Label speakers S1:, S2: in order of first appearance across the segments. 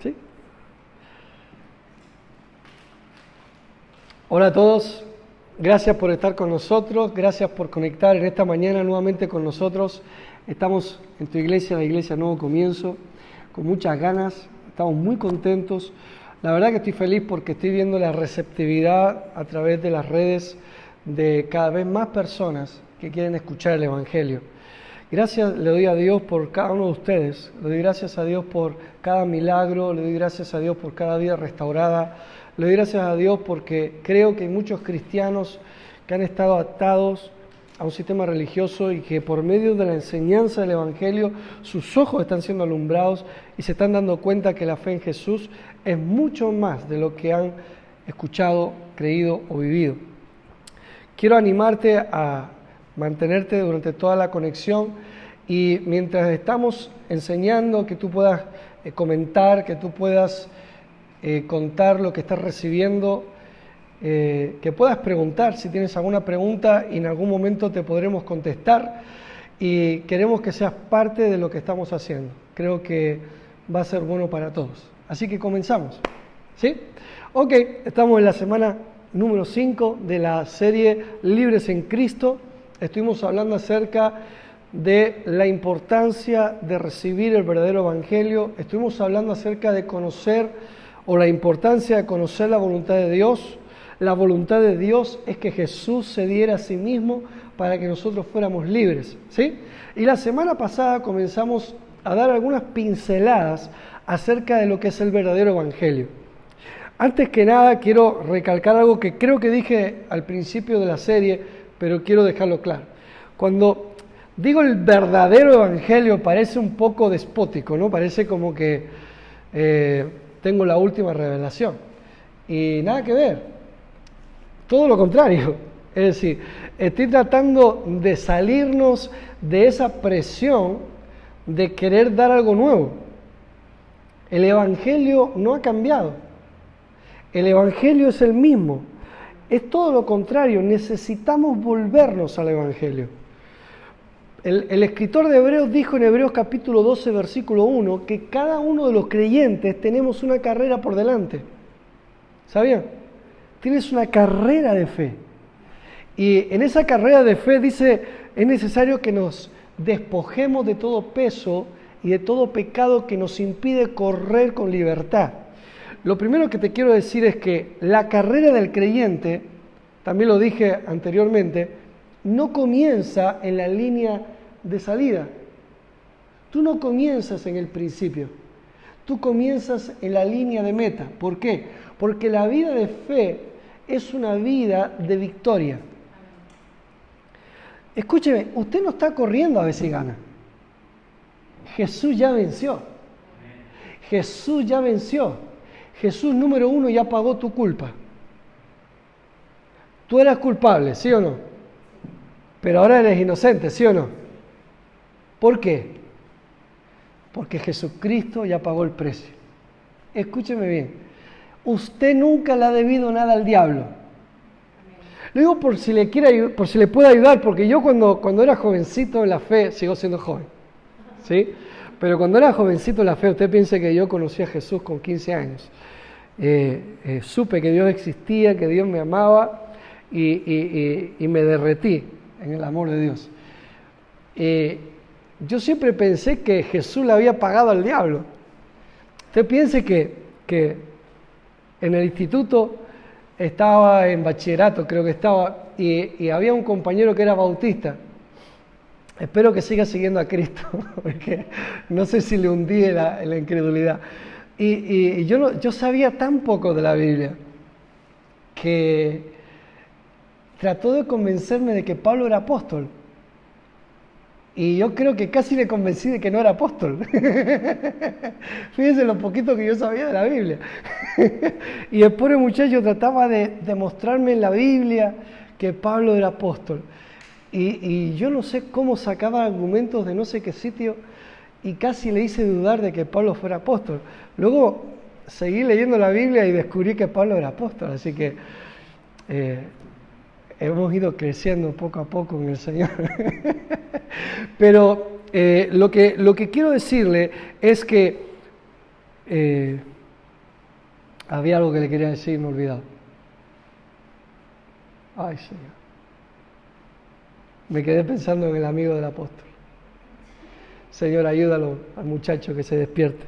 S1: ¿Sí? Hola a todos, gracias por estar con nosotros, gracias por conectar en esta mañana nuevamente con nosotros. Estamos en tu iglesia, la iglesia Nuevo Comienzo, con muchas ganas, estamos muy contentos. La verdad que estoy feliz porque estoy viendo la receptividad a través de las redes de cada vez más personas que quieren escuchar el Evangelio. Gracias le doy a Dios por cada uno de ustedes, le doy gracias a Dios por cada milagro, le doy gracias a Dios por cada vida restaurada, le doy gracias a Dios porque creo que hay muchos cristianos que han estado atados a un sistema religioso y que por medio de la enseñanza del Evangelio sus ojos están siendo alumbrados y se están dando cuenta que la fe en Jesús es mucho más de lo que han escuchado, creído o vivido. Quiero animarte a mantenerte durante toda la conexión y mientras estamos enseñando que tú puedas comentar, que tú puedas contar lo que estás recibiendo, que puedas preguntar si tienes alguna pregunta y en algún momento te podremos contestar y queremos que seas parte de lo que estamos haciendo. Creo que va a ser bueno para todos. Así que comenzamos. ¿Sí? Ok, estamos en la semana número 5 de la serie Libres en Cristo. Estuvimos hablando acerca de la importancia de recibir el verdadero Evangelio. Estuvimos hablando acerca de conocer o la importancia de conocer la voluntad de Dios. La voluntad de Dios es que Jesús se diera a sí mismo para que nosotros fuéramos libres, ¿sí? Y la semana pasada comenzamos a dar algunas pinceladas acerca de lo que es el verdadero Evangelio. Antes que nada quiero recalcar algo que creo que dije al principio de la serie, pero quiero dejarlo claro. Cuando digo el verdadero Evangelio parece un poco despótico, ¿no? Parece como que tengo la última revelación. Y nada que ver. Todo lo contrario. Es decir, estoy tratando de salirnos de esa presión de querer dar algo nuevo. El Evangelio no ha cambiado. El Evangelio es el mismo. Es todo lo contrario. Necesitamos volvernos al Evangelio. El escritor de Hebreos dijo en Hebreos capítulo 12, versículo 1, que cada uno de los creyentes tenemos una carrera por delante. ¿Sabían? Tienes una carrera de fe. Y en esa carrera de fe dice, es necesario que nos despojemos de todo peso y de todo pecado que nos impide correr con libertad. Lo primero que te quiero decir es que la carrera del creyente, también lo dije anteriormente, no comienza en la línea de salida. Tú no comienzas en el principio, tú comienzas en la línea de meta. ¿Por qué? Porque la vida de fe es una vida de victoria. Escúcheme, usted no está corriendo a ver si gana. Jesús ya venció. Jesús ya venció. Jesús, número 1, ya pagó tu culpa. Tú eras culpable, ¿sí o no? Pero ahora eres inocente, ¿sí o no? ¿Por qué? Porque Jesucristo ya pagó el precio. Escúcheme bien. Usted nunca le ha debido nada al diablo. Lo digo por si le puede ayudar, porque yo cuando era jovencito en la fe, sigo siendo joven, ¿sí? Pero cuando era jovencito en la fe, usted piensa que yo conocí a Jesús con 15 años. Supe que Dios existía, que Dios me amaba y me derretí en el amor de Dios. Yo siempre pensé que Jesús le había pagado al diablo. Usted piense que en el instituto estaba en bachillerato, creo que estaba, y había un compañero que era bautista. Espero que siga siguiendo a Cristo, porque no sé si le hundí en la incredulidad. Y yo sabía tan poco de la Biblia que trató de convencerme de que Pablo era apóstol. Y yo creo que casi le convencí de que no era apóstol. Fíjense lo poquito que yo sabía de la Biblia. Y el pobre muchacho trataba de demostrarme en la Biblia que Pablo era apóstol. Y yo no sé cómo sacaba argumentos de no sé qué sitio y casi le hice dudar de que Pablo fuera apóstol. Luego seguí leyendo la Biblia y descubrí que Pablo era apóstol. Así que hemos ido creciendo poco a poco en el Señor. Pero lo que quiero decirle es que Había algo que le quería decir, me he olvidado. Ay, Señor. Me quedé pensando en el amigo del apóstol. Señor, ayúdalo al muchacho que se despierte.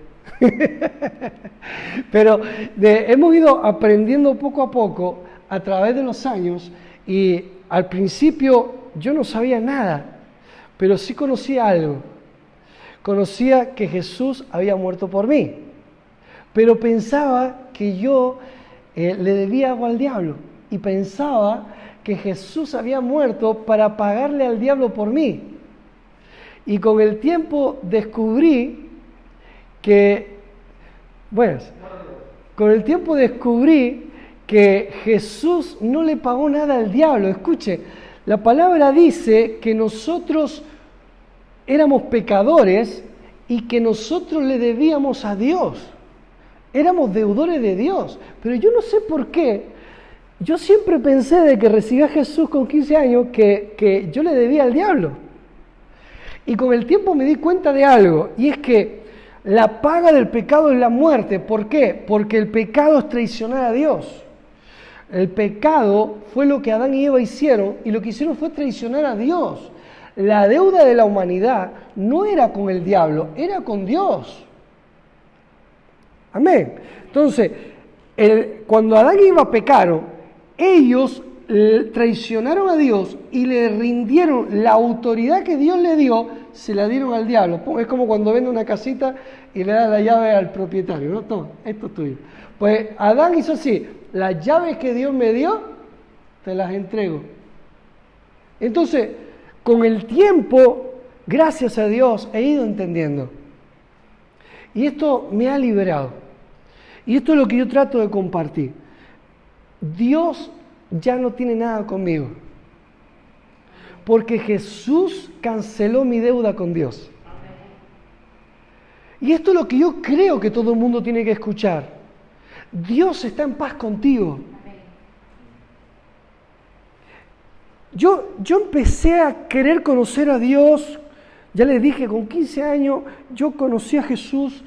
S1: Pero hemos ido aprendiendo poco a poco a través de los años, y al principio yo no sabía nada, pero sí conocía algo. Conocía que Jesús había muerto por mí, pero pensaba que yo le debía algo al diablo, y pensaba que Jesús había muerto para pagarle al diablo por mí. Y con el tiempo descubrí que Jesús no le pagó nada al diablo. Escuche, la palabra dice que nosotros éramos pecadores y que nosotros le debíamos a Dios. Éramos deudores de Dios. Pero yo no sé por qué. Yo siempre pensé de que recibí a Jesús con 15 años que yo le debía al diablo. Y con el tiempo me di cuenta de algo, y es que la paga del pecado es la muerte. ¿Por qué? Porque el pecado es traicionar a Dios. El pecado fue lo que Adán y Eva hicieron, y lo que hicieron fue traicionar a Dios. La deuda de la humanidad no era con el diablo, era con Dios. Amén. Entonces, cuando Adán y Eva pecaron, ellos traicionaron a Dios y le rindieron la autoridad que Dios le dio, se la dieron al diablo. Es como cuando vende una casita y le da la llave al propietario, ¿no? Toma, esto es tuyo. Pues Adán hizo así: las llaves que Dios me dio, te las entrego. Entonces, con el tiempo, gracias a Dios, he ido entendiendo. Y esto me ha liberado. Y esto es lo que yo trato de compartir. Dios ya no tiene nada conmigo, porque Jesús canceló mi deuda con Dios. Y esto es lo que yo creo que todo el mundo tiene que escuchar. Dios está en paz contigo. Yo empecé a querer conocer a Dios. Ya les dije, con 15 años yo conocí a Jesús.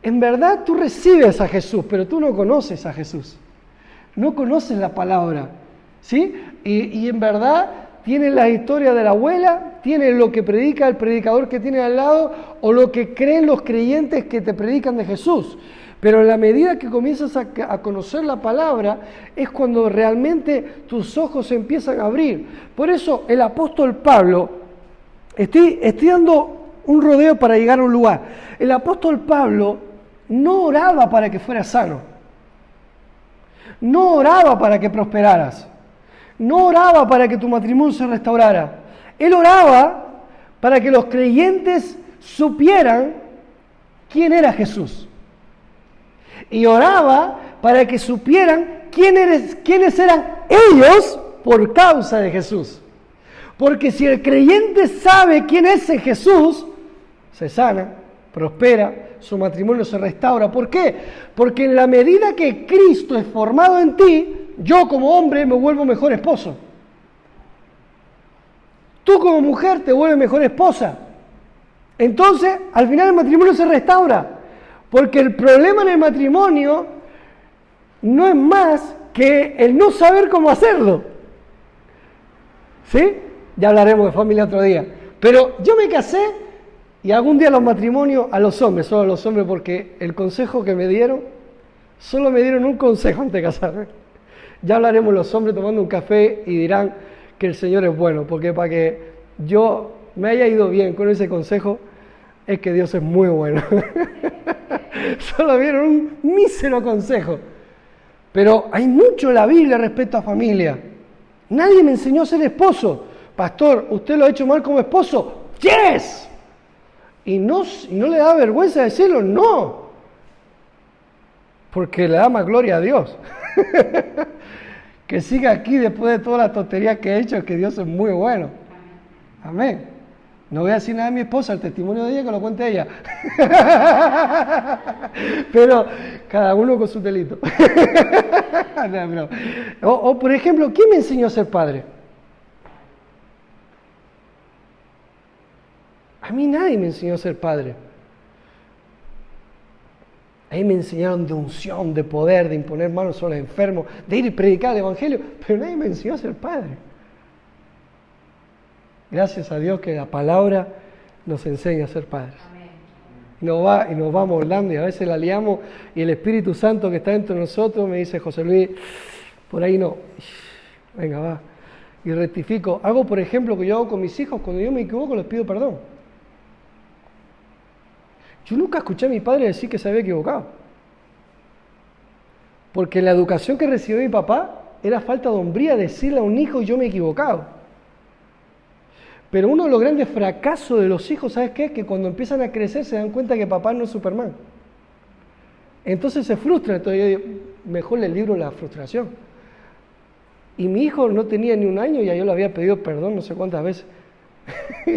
S1: En verdad tú recibes a Jesús, pero tú no conoces a Jesús. No conoces la palabra, ¿sí? Y en verdad tienes la historia de la abuela, tienes lo que predica el predicador que tiene al lado, o lo que creen los creyentes que te predican de Jesús. Pero en la medida que comienzas a conocer la palabra, es cuando realmente tus ojos se empiezan a abrir. Por eso el apóstol Pablo, estoy dando un rodeo para llegar a un lugar. El apóstol Pablo no oraba para que fueras sano. No oraba para que prosperaras. No oraba para que tu matrimonio se restaurara. Él oraba para que los creyentes supieran quién era Jesús. Y oraba para que supieran quiénes eran ellos por causa de Jesús. Porque si el creyente sabe quién es Jesús, se sana, prospera, su matrimonio se restaura. ¿Por qué? Porque en la medida que Cristo es formado en ti, yo como hombre me vuelvo mejor esposo. Tú como mujer te vuelves mejor esposa. Entonces, al final el matrimonio se restaura. Porque el problema en el matrimonio no es más que el no saber cómo hacerlo. ¿Sí? Ya hablaremos de familia otro día. Pero yo me casé. Y algún día los matrimonios, a los hombres, solo a los hombres, porque el consejo que me dieron, solo me dieron un consejo antes de casarme. Ya hablaremos los hombres tomando un café y dirán que el Señor es bueno, porque para que yo me haya ido bien con ese consejo, es que Dios es muy bueno. Solo dieron un mísero consejo. Pero hay mucho en la Biblia respecto a familia. Nadie me enseñó a ser esposo. Pastor, ¿usted lo ha hecho mal como esposo? ¡Yes! Y no le da vergüenza decirlo, no. Porque le da más gloria a Dios. Que siga aquí después de toda la tontería que he hecho, que Dios es muy bueno. Amén. No voy a decir nada de mi esposa, el testimonio de ella que lo cuente ella. Pero cada uno con su delito. O por ejemplo, ¿quién me enseñó a ser padre? A mí nadie me enseñó a ser padre. Ahí me enseñaron de unción, de poder, de imponer manos sobre los enfermos, de ir y predicar el Evangelio, pero nadie me enseñó a ser padre. Gracias a Dios que la palabra nos enseña a ser padres. Y nos va moldando y a veces la liamos y el Espíritu Santo que está dentro de nosotros me dice, José Luis, por ahí no. Venga, va. Y rectifico. Algo, por ejemplo, que yo hago con mis hijos, cuando yo me equivoco les pido perdón. Yo nunca escuché a mi padre decir que se había equivocado. Porque la educación que recibió mi papá era falta de hombría decirle a un hijo yo me he equivocado. Pero uno de los grandes fracasos de los hijos, ¿sabes qué? Es que cuando empiezan a crecer se dan cuenta que papá no es Superman. Entonces se frustran. Entonces yo digo, mejor le libro la frustración. Y mi hijo no tenía ni un año y ya yo le había pedido perdón no sé cuántas veces.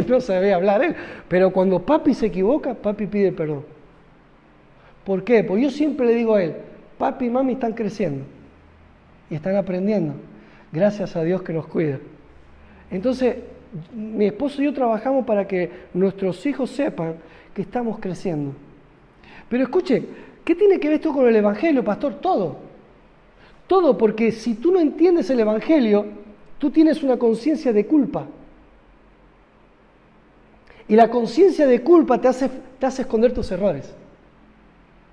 S1: No sabía hablar él. Pero cuando papi se equivoca, papi pide perdón. ¿Por qué? Porque yo siempre le digo a él, papi y mami están creciendo y están aprendiendo. Gracias a Dios que nos cuida. Entonces, mi esposo y yo trabajamos para que nuestros hijos sepan que estamos creciendo. Pero escuchen, ¿qué tiene que ver esto con el Evangelio, pastor? Todo. Todo, porque si tú no entiendes el Evangelio, tú tienes una conciencia de culpa. Y la conciencia de culpa te hace esconder tus errores.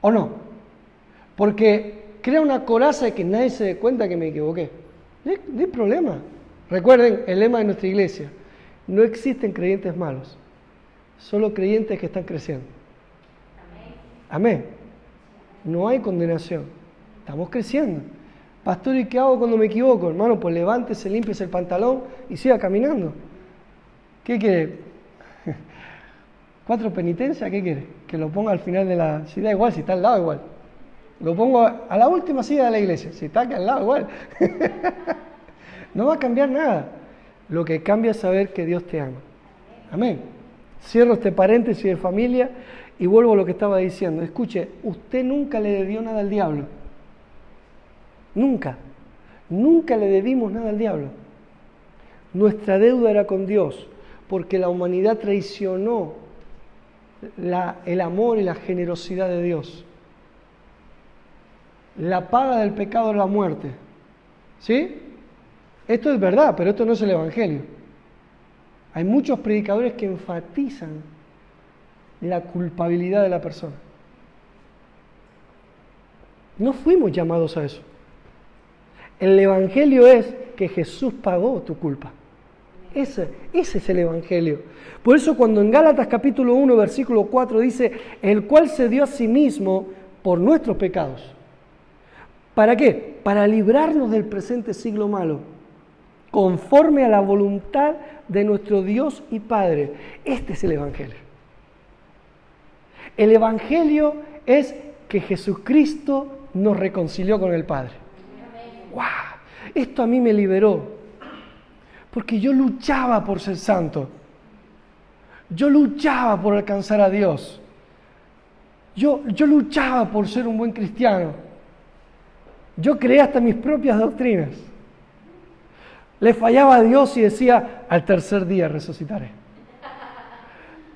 S1: ¿O no? Porque crea una coraza de que nadie se dé cuenta que me equivoqué. No hay problema. Recuerden el lema de nuestra iglesia. No existen creyentes malos. Solo creyentes que están creciendo. Amén. No hay condenación. Estamos creciendo. Pastor, ¿y qué hago cuando me equivoco? Hermano, pues levántese, límpiese el pantalón y siga caminando. ¿Qué quiere? 4 penitencias, ¿qué quiere? Que lo ponga al final de la... Si da igual, si está al lado igual. Lo pongo a la última silla de la iglesia. Si está aquí al lado igual. No va a cambiar nada. Lo que cambia es saber que Dios te ama. Amén. Cierro este paréntesis de familia y vuelvo a lo que estaba diciendo. Escuche, usted nunca le debió nada al diablo. Nunca. Nunca le debimos nada al diablo. Nuestra deuda era con Dios, porque la humanidad traicionó el amor y la generosidad de Dios. La paga del pecado es la muerte. ¿Sí? Esto es verdad, pero esto no es el Evangelio. Hay muchos predicadores que enfatizan la culpabilidad de la persona. No fuimos llamados a eso. El Evangelio es que Jesús pagó tu culpa. Ese es el Evangelio. Por eso cuando en Gálatas capítulo 1, versículo 4 dice, el cual se dio a sí mismo por nuestros pecados. ¿Para qué? Para librarnos del presente siglo malo, conforme a la voluntad de nuestro Dios y Padre. Este es el Evangelio. El Evangelio es que Jesucristo nos reconcilió con el Padre. ¡Wow! Esto a mí me liberó. Porque yo luchaba por ser santo. Yo luchaba por alcanzar a Dios. Yo luchaba por ser un buen cristiano. Yo creé hasta mis propias doctrinas. Le fallaba a Dios y decía, al tercer día resucitaré.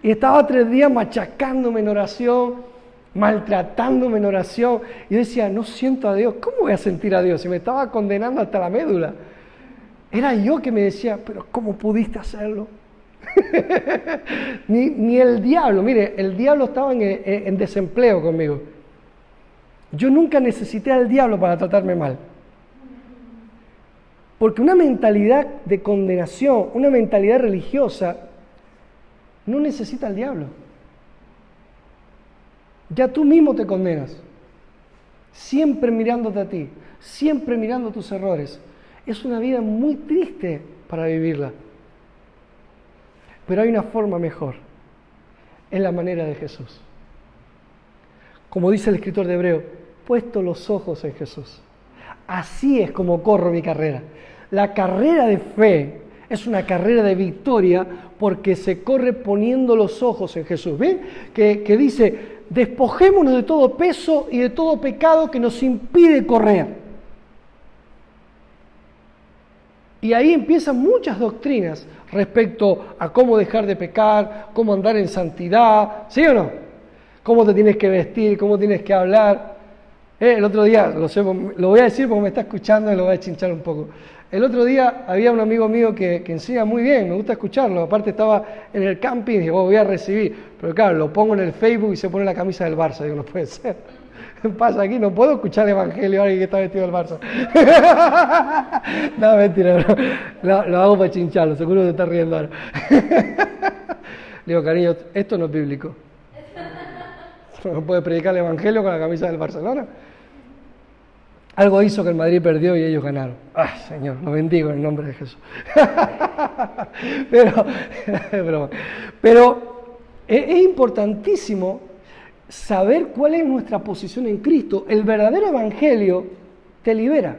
S1: Y estaba 3 días machacándome en oración, maltratándome en oración. Y yo decía, no siento a Dios. ¿Cómo voy a sentir a Dios? Si me estaba condenando hasta la médula. Era yo que me decía, pero ¿cómo pudiste hacerlo? ni el diablo, mire, el diablo estaba en desempleo conmigo. Yo nunca necesité al diablo para tratarme mal. Porque una mentalidad de condenación, una mentalidad religiosa, no necesita al diablo. Ya tú mismo te condenas. Siempre mirándote a ti, siempre mirando tus errores. Es una vida muy triste para vivirla. Pero hay una forma mejor. Es la manera de Jesús. Como dice el escritor de Hebreo, puesto los ojos en Jesús. Así es como corro mi carrera. La carrera de fe es una carrera de victoria porque se corre poniendo los ojos en Jesús. ¿Ven? Que dice, despojémonos de todo peso y de todo pecado que nos impide correr. Y ahí empiezan muchas doctrinas respecto a cómo dejar de pecar, cómo andar en santidad, ¿sí o no? cómo te tienes que vestir, cómo tienes que hablar. El otro día, lo voy a decir porque me está escuchando y lo voy a chinchar un poco. El otro día había un amigo mío que enseña muy bien, me gusta escucharlo. Aparte estaba en el camping y dije, voy a recibir. Pero claro, lo pongo en el Facebook y se pone la camisa del Barça. Digo, no puede ser. ¿Qué pasa aquí? No puedo escuchar el evangelio a alguien que está vestido del Barça. No, mentira, lo hago para chincharlo, seguro que te está riendo ahora. Digo, cariño, esto no es bíblico. No puede predicar el evangelio con la camisa del Barcelona. Algo hizo que el Madrid perdió y ellos ganaron. ¡Ay, Señor! Lo bendigo en el nombre de Jesús. Pero es importantísimo saber cuál es nuestra posición en Cristo. El verdadero evangelio te libera.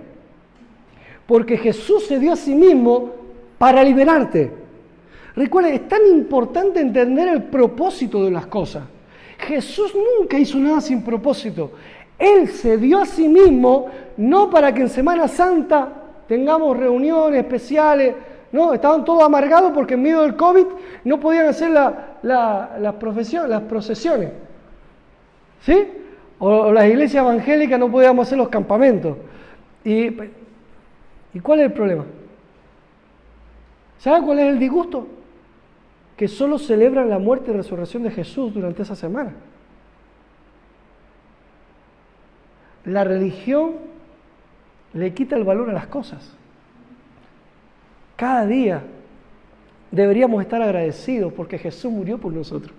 S1: Porque Jesús se dio a sí mismo para liberarte. Recuerda, es tan importante entender el propósito de las cosas. Jesús nunca hizo nada sin propósito. Él se dio a sí mismo, no para que en Semana Santa tengamos reuniones especiales, no, estaban todos amargados porque en medio del COVID no podían hacer las procesiones, ¿sí? O las iglesias evangélicas no podíamos hacer los campamentos. ¿Y cuál es el problema? ¿Saben cuál es el disgusto? Que solo celebran la muerte y resurrección de Jesús durante esa semana. La religión le quita el valor a las cosas. Cada día deberíamos estar agradecidos porque Jesús murió por nosotros.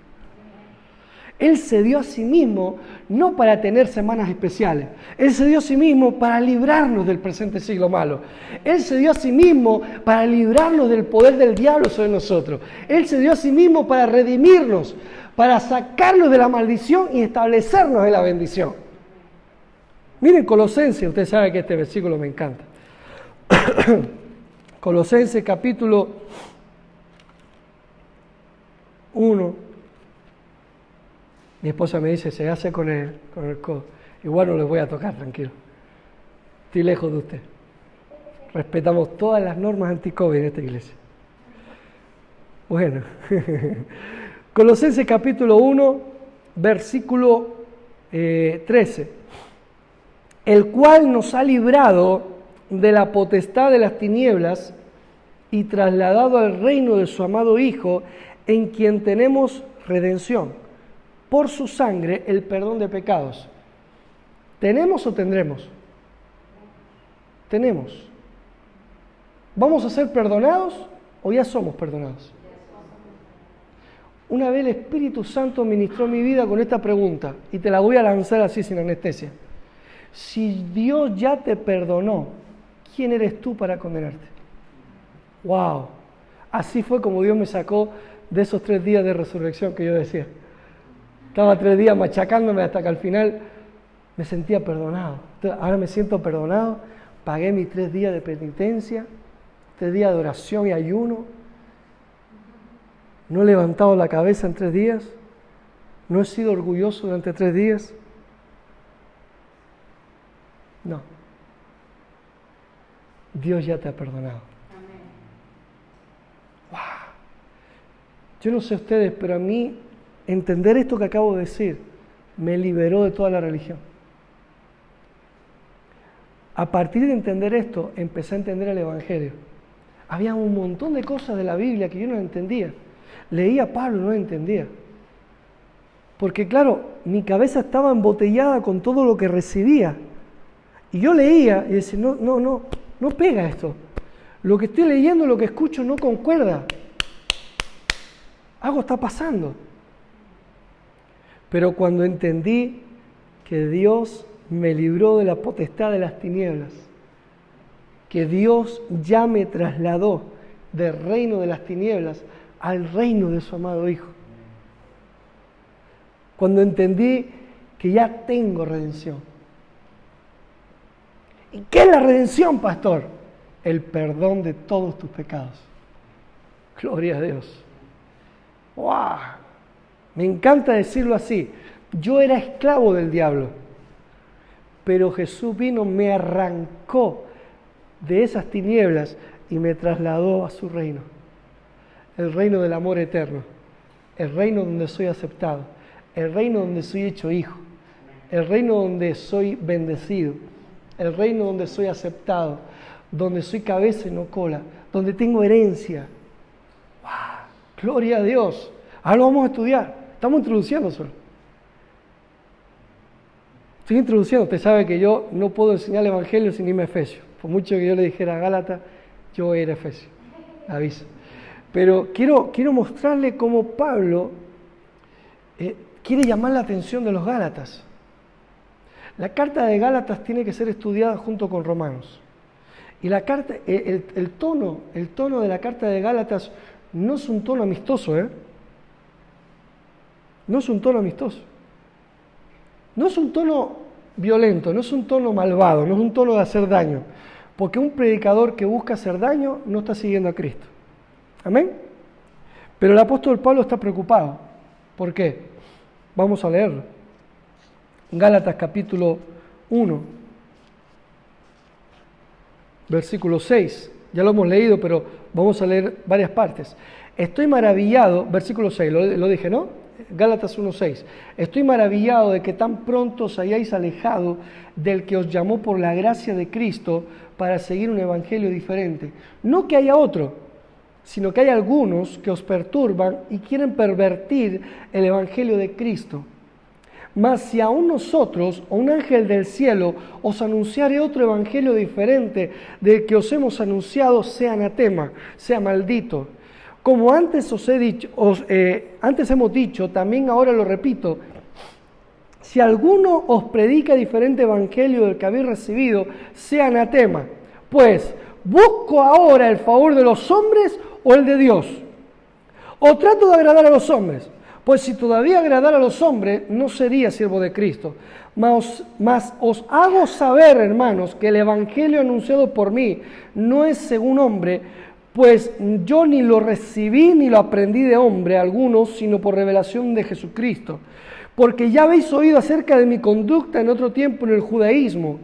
S1: Él se dio a sí mismo no para tener semanas especiales. Él se dio a sí mismo para librarnos del presente siglo malo. Él se dio a sí mismo para librarnos del poder del diablo sobre nosotros. Él se dio a sí mismo para redimirnos, para sacarnos de la maldición y establecernos en la bendición. Miren Colosenses, ustedes saben que este versículo me encanta. Colosenses capítulo 1. Mi esposa me dice, se hace con el codo. Igual no les voy a tocar, tranquilo. Estoy lejos de usted. Respetamos todas las normas anti-COVID en esta iglesia. Bueno, Colosenses capítulo 1, versículo 13. El cual nos ha librado de la potestad de las tinieblas y trasladado al reino de su amado Hijo, en quien tenemos redención, por su sangre el perdón de pecados. ¿Tenemos o tendremos? Tenemos. ¿Vamos a ser perdonados o ya somos perdonados? Una vez el Espíritu Santo ministró mi vida con esta pregunta y te la voy a lanzar así sin anestesia. Si Dios ya te perdonó, ¿quién eres tú para condenarte? ¡Wow! Así fue como Dios me sacó de esos 3 días de resurrección que yo decía. Estaba 3 días machacándome hasta que al final me sentía perdonado. Ahora me siento perdonado, pagué mis 3 días de penitencia, 3 días de oración y ayuno. No he levantado la cabeza en 3 días, no he sido orgulloso durante 3 días. No. Dios ya te ha perdonado. Amén. ¡Wow! Yo no sé ustedes, pero a mí entender esto que acabo de decir me liberó de toda la religión. A partir de entender esto, empecé a entender el Evangelio. Había un montón de cosas de la Biblia que yo no entendía. Leía a Pablo y no entendía. Porque claro, mi cabeza estaba embotellada con todo lo que recibía. Y yo leía y decía, no pega esto. Lo que estoy leyendo, lo que escucho no concuerda. Algo está pasando. Pero cuando entendí que Dios me libró de la potestad de las tinieblas, que Dios ya me trasladó del reino de las tinieblas al reino de su amado Hijo. Cuando entendí que ya tengo redención. ¿Y qué es la redención, pastor? El perdón de todos tus pecados. Gloria a Dios. ¡Wow! Me encanta decirlo así. Yo era esclavo del diablo, pero Jesús vino, me arrancó de esas tinieblas y me trasladó a su reino. El reino del amor eterno. El reino donde soy aceptado. el reino donde soy hecho hijo, el reino donde soy bendecido, el reino donde soy aceptado, donde soy cabeza y no cola, donde tengo herencia. ¡Wow! Gloria a Dios. Ahora lo vamos a estudiar. Estamos introduciendo solo. Estoy introduciendo. Usted sabe que yo no puedo enseñar el Evangelio sin irme a Efesios. Por mucho que yo le dijera a Gálatas, yo voy a ir a Efesios. Aviso. Pero quiero mostrarle cómo Pablo quiere llamar la atención de los Gálatas. La carta de Gálatas tiene que ser estudiada junto con Romanos. Y la carta, el tono de la carta de Gálatas no es un tono amistoso, ¿eh? No es un tono amistoso. No es un tono violento, no es un tono malvado, no es un tono de hacer daño. Porque un predicador que busca hacer daño no está siguiendo a Cristo. ¿Amén? Pero el apóstol Pablo está preocupado. ¿Por qué? Vamos a leerlo. Gálatas capítulo 1, versículo 6. Ya lo hemos leído, pero vamos a leer varias partes. Estoy maravillado, versículo 6, lo dije, ¿no? Gálatas 1:6. Estoy maravillado de que tan pronto os hayáis alejado del que os llamó por la gracia de Cristo para seguir un evangelio diferente. No que haya otro, sino que hay algunos que os perturban y quieren pervertir el evangelio de Cristo. Mas si aún nosotros, o un ángel del cielo, os anunciare otro evangelio diferente del que os hemos anunciado, sea anatema, sea maldito. Como antes antes hemos dicho, también ahora lo repito, si alguno os predica diferente evangelio del que habéis recibido, sea anatema. Pues, ¿busco ahora el favor de los hombres o el de Dios? ¿O trato de agradar a los hombres? Pues si todavía agradara a los hombres, no sería siervo de Cristo. Mas os hago saber, hermanos, que el evangelio anunciado por mí no es según hombre, pues yo ni lo recibí ni lo aprendí de hombre alguno, sino por revelación de Jesucristo. Porque ya habéis oído acerca de mi conducta en otro tiempo en el judaísmo,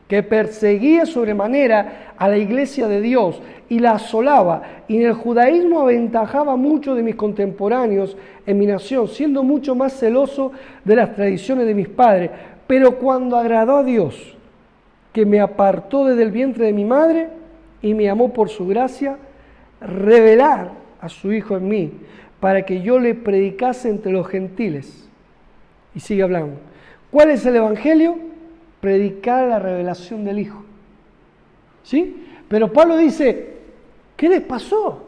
S1: que perseguía sobremanera a la iglesia de Dios y la asolaba, y en el judaísmo aventajaba mucho de mis contemporáneos en mi nación, siendo mucho más celoso de las tradiciones de mis padres. Pero cuando agradó a Dios, que me apartó desde el vientre de mi madre y me amó por su gracia, revelar a su Hijo en mí, para que yo le predicase entre los gentiles. Y sigue hablando. ¿Cuál es el evangelio? Predicar la revelación del Hijo. ¿Sí? Pero Pablo dice, ¿qué les pasó?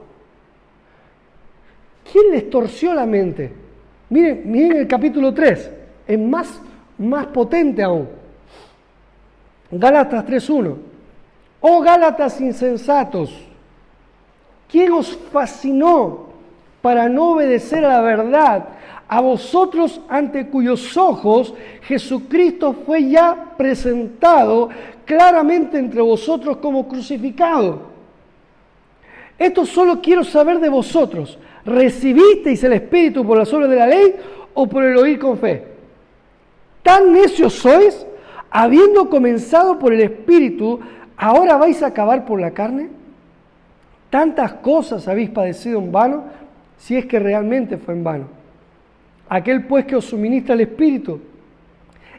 S1: ¿Quién les torció la mente? Miren el capítulo 3, es más potente aún. Gálatas 3:1. Oh Gálatas insensatos, ¿quién os fascinó para no obedecer a la verdad? A vosotros ante cuyos ojos Jesucristo fue ya presentado claramente entre vosotros como crucificado. Esto solo quiero saber de vosotros. ¿Recibisteis el Espíritu por las obras de la ley o por el oír con fe? ¿Tan necios sois? Habiendo comenzado por el Espíritu, ¿ahora vais a acabar por la carne? ¿Tantas cosas habéis padecido en vano? Si es que realmente fue en vano. Aquel pues que os suministra el Espíritu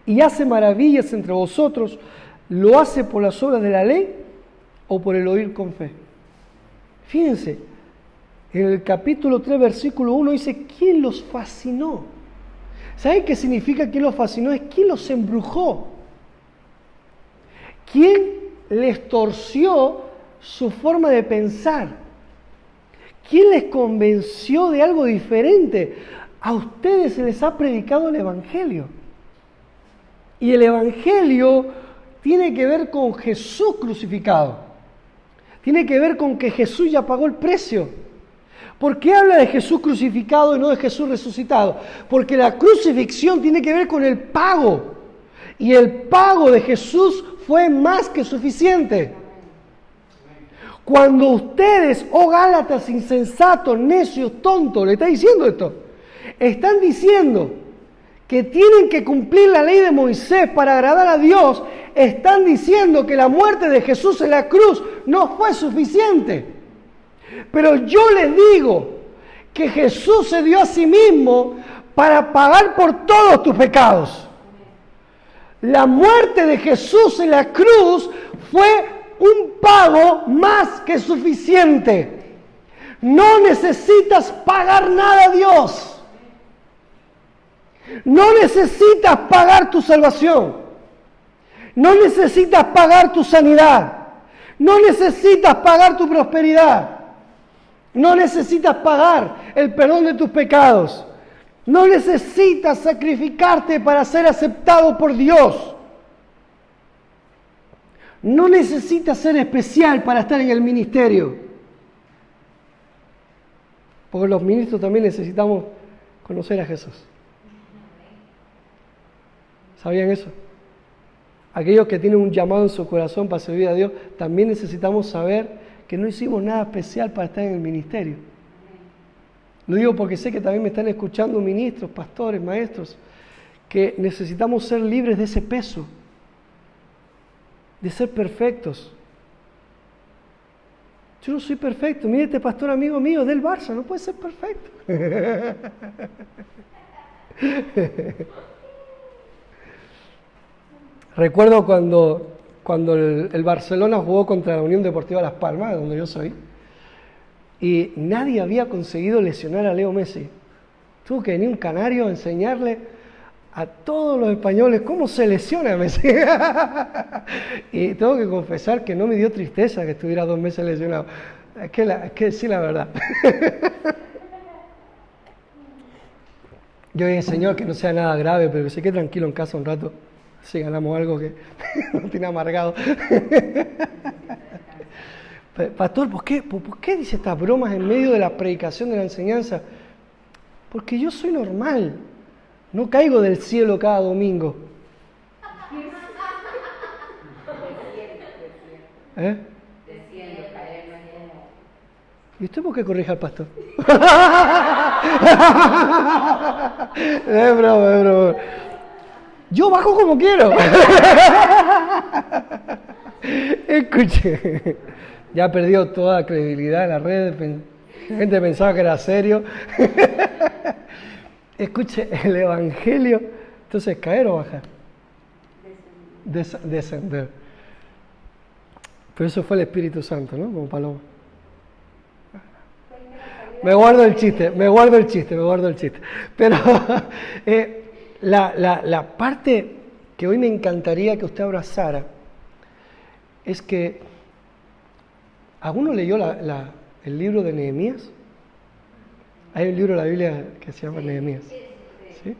S1: y hace maravillas entre vosotros, ¿lo hace por las obras de la ley o por el oír con fe? Fíjense, en el capítulo 3, versículo 1 dice, ¿quién los fascinó? ¿Saben qué significa quién los fascinó? Es quién los embrujó. ¿Quién les torció su forma de pensar? ¿Quién les convenció de algo diferente? A ustedes se les ha predicado el Evangelio. Y el Evangelio tiene que ver con Jesús crucificado. Tiene que ver con que Jesús ya pagó el precio. ¿Por qué habla de Jesús crucificado y no de Jesús resucitado? Porque la crucifixión tiene que ver con el pago. Y el pago de Jesús fue más que suficiente. Cuando ustedes, oh Gálatas insensatos, necios, tontos, le está diciendo esto, están diciendo que tienen que cumplir la ley de Moisés para agradar a Dios, están diciendo que la muerte de Jesús en la cruz no fue suficiente. Pero yo les digo que Jesús se dio a sí mismo para pagar por todos tus pecados. La muerte de Jesús en la cruz fue un pago más que suficiente. No necesitas pagar nada a Dios. No necesitas pagar tu salvación. No necesitas pagar tu sanidad. No necesitas pagar tu prosperidad. No necesitas pagar el perdón de tus pecados. No necesitas sacrificarte para ser aceptado por Dios. No necesitas ser especial para estar en el ministerio. Porque los ministros también necesitamos conocer a Jesús. ¿Sabían eso? Aquellos que tienen un llamado en su corazón para servir a Dios, también necesitamos saber que no hicimos nada especial para estar en el ministerio. Lo digo porque sé que también me están escuchando ministros, pastores, maestros, que necesitamos ser libres de ese peso, de ser perfectos. Yo no soy perfecto. Mire, este pastor amigo mío del Barça no puede ser perfecto. Recuerdo cuando el Barcelona jugó contra la Unión Deportiva Las Palmas, donde yo soy, y nadie había conseguido lesionar a Leo Messi. Tuvo que venir un canario a enseñarle a todos los españoles cómo se lesiona a Messi. Y tengo que confesar que no me dio tristeza que estuviera 2 meses lesionado. Es que decir la verdad. Yo dije, Señor, que no sea nada grave, pero que se quede tranquilo en casa un rato. Si ganamos algo que no tiene amargado. Pastor, ¿por qué dice estas bromas en medio de la predicación de la enseñanza? Porque yo soy normal. No caigo del cielo cada domingo. ¿Eh? ¿Y usted por qué corrige al pastor? Es broma. Yo bajo como quiero. Escuche, ya perdió toda credibilidad en las redes. La gente pensaba que era serio. Escuche, el Evangelio. Entonces, ¿caer o bajar? Descender. Pero eso fue el Espíritu Santo, ¿no? Como paloma. Me guardo el chiste. Pero la parte que hoy me encantaría que usted abrazara es que ¿alguno leyó el libro de Nehemías? Hay un libro de la Biblia que se llama Nehemías. ¿Sí?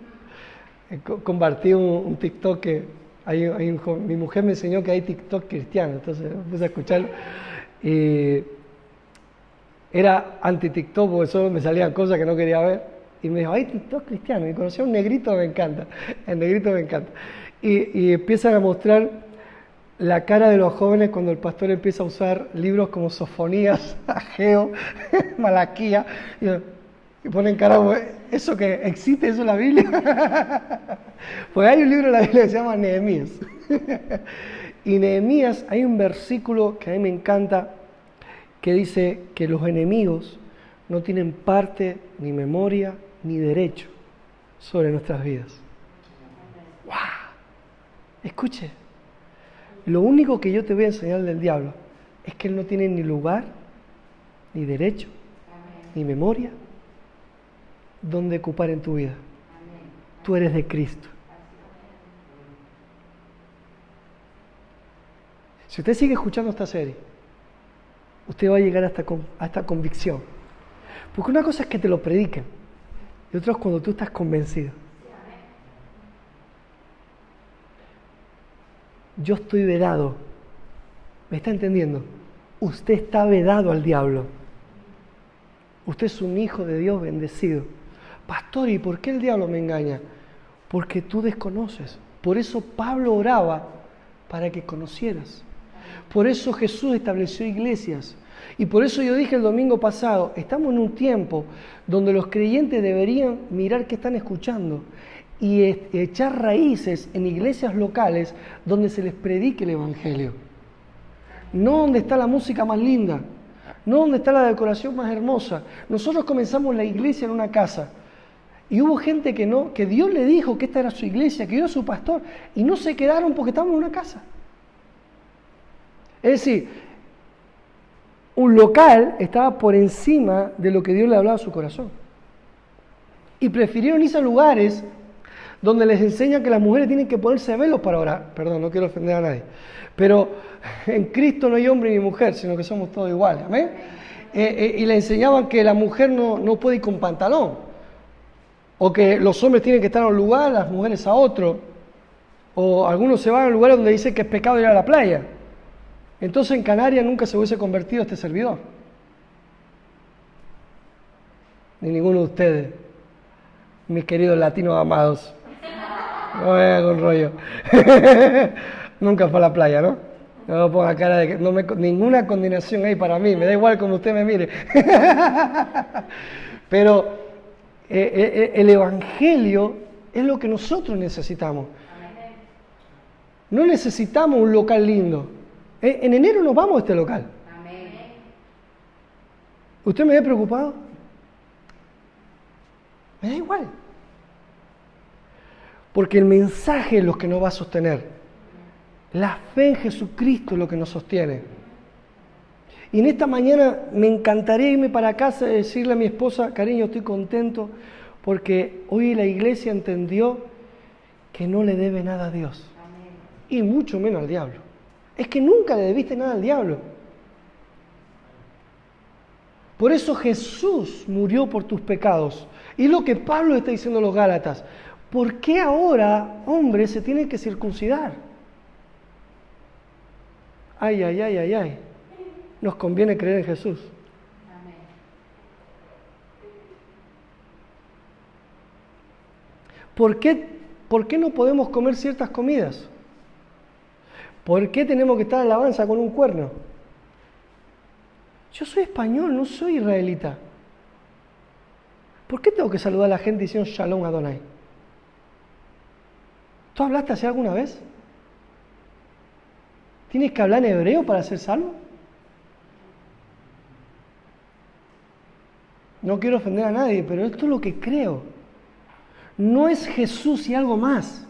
S1: Compartí un TikTok que mi mujer me enseñó que hay TikTok cristiano, entonces me puse a escucharlo y era anti-TikTok porque solo me salían cosas que no quería ver y me dijo, hay TikTok cristiano, y conocí a un negrito, me encanta, el negrito me encanta y empiezan a mostrar la cara de los jóvenes cuando el pastor empieza a usar libros como Sofonías, Ageo, Malaquía y ponen cara, ¿eso que existe? ¿Eso en la Biblia? Pues hay un libro en la Biblia que se llama Nehemías. Y Nehemías hay un versículo que a mí me encanta que dice que los enemigos no tienen parte, ni memoria, ni derecho sobre nuestras vidas. ¡Wow! Escuche, lo único que yo te voy a enseñar del diablo es que él no tiene ni lugar, ni derecho, ni memoria donde ocupar en tu vida. Tú eres de Cristo. Si usted sigue escuchando esta serie, usted va a llegar a esta convicción. Porque una cosa es que te lo prediquen y otra es cuando tú estás convencido. Yo estoy vedado. ¿Me está entendiendo? Usted está vedado al diablo. Usted es un hijo de Dios bendecido. Pastor, ¿y por qué el diablo me engaña? Porque tú desconoces. Por eso Pablo oraba para que conocieras. Por eso Jesús estableció iglesias. Y por eso yo dije el domingo pasado, estamos en un tiempo donde los creyentes deberían mirar qué están escuchando y echar raíces en iglesias locales donde se les predique el Evangelio. No donde está la música más linda, no donde está la decoración más hermosa. Nosotros comenzamos la iglesia en una casa Y hubo gente que no, que Dios le dijo que esta era su iglesia, que era su pastor, y no se quedaron porque estaban en una casa. Es decir, un local estaba por encima de lo que Dios le hablaba a su corazón. Y prefirieron irse a lugares donde les enseñan que las mujeres tienen que ponerse velos para orar. Perdón, no quiero ofender a nadie. Pero en Cristo no hay hombre ni mujer, sino que somos todos iguales. ¿Amén? Y le enseñaban que la mujer no puede ir con pantalón. O que los hombres tienen que estar a un lugar, las mujeres a otro. O algunos se van a lugares donde dice que es pecado ir a la playa. Entonces en Canarias nunca se hubiese convertido este servidor. Ni ninguno de ustedes, mis queridos latinos amados. No me hagan con rollo. Nunca fue a la playa, ¿no? No me ponga cara de que ninguna condenación hay para mí, me da igual como usted me mire. Pero el Evangelio es lo que nosotros necesitamos. No necesitamos un local lindo. En enero nos vamos a este local. ¿Usted me ve preocupado? Me da igual. Porque el mensaje es lo que nos va a sostener. La fe en Jesucristo es lo que nos sostiene. Y en esta mañana me encantaría irme para casa y decirle a mi esposa, cariño, estoy contento porque hoy la iglesia entendió que no le debe nada a Dios. Y mucho menos al diablo. Es que nunca le debiste nada al diablo. Por eso Jesús murió por tus pecados. Y lo que Pablo está diciendo a los Gálatas. ¿Por qué ahora, hombres, se tienen que circuncidar? Ay, ay, ay, ay, ay. Nos conviene creer en Jesús. ¿Por qué no podemos comer ciertas comidas? ¿Por qué tenemos que estar en alabanza con un cuerno? Yo soy español, no soy israelita. ¿Por qué tengo que saludar a la gente diciendo Shalom Adonai? ¿Tú hablaste así alguna vez? ¿Tienes que hablar en hebreo para ser salvo? No quiero ofender a nadie, pero esto es lo que creo. No es Jesús y algo más.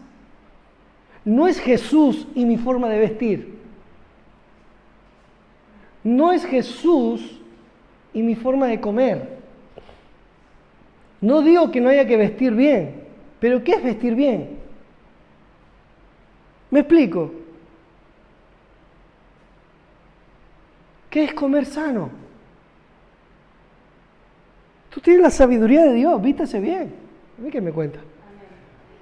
S1: No es Jesús y mi forma de vestir. No es Jesús y mi forma de comer. No digo que no haya que vestir bien, pero ¿qué es vestir bien? ¿Me explico? ¿Qué es comer sano? Tú tienes la sabiduría de Dios, vístase bien. A mí qué me cuenta.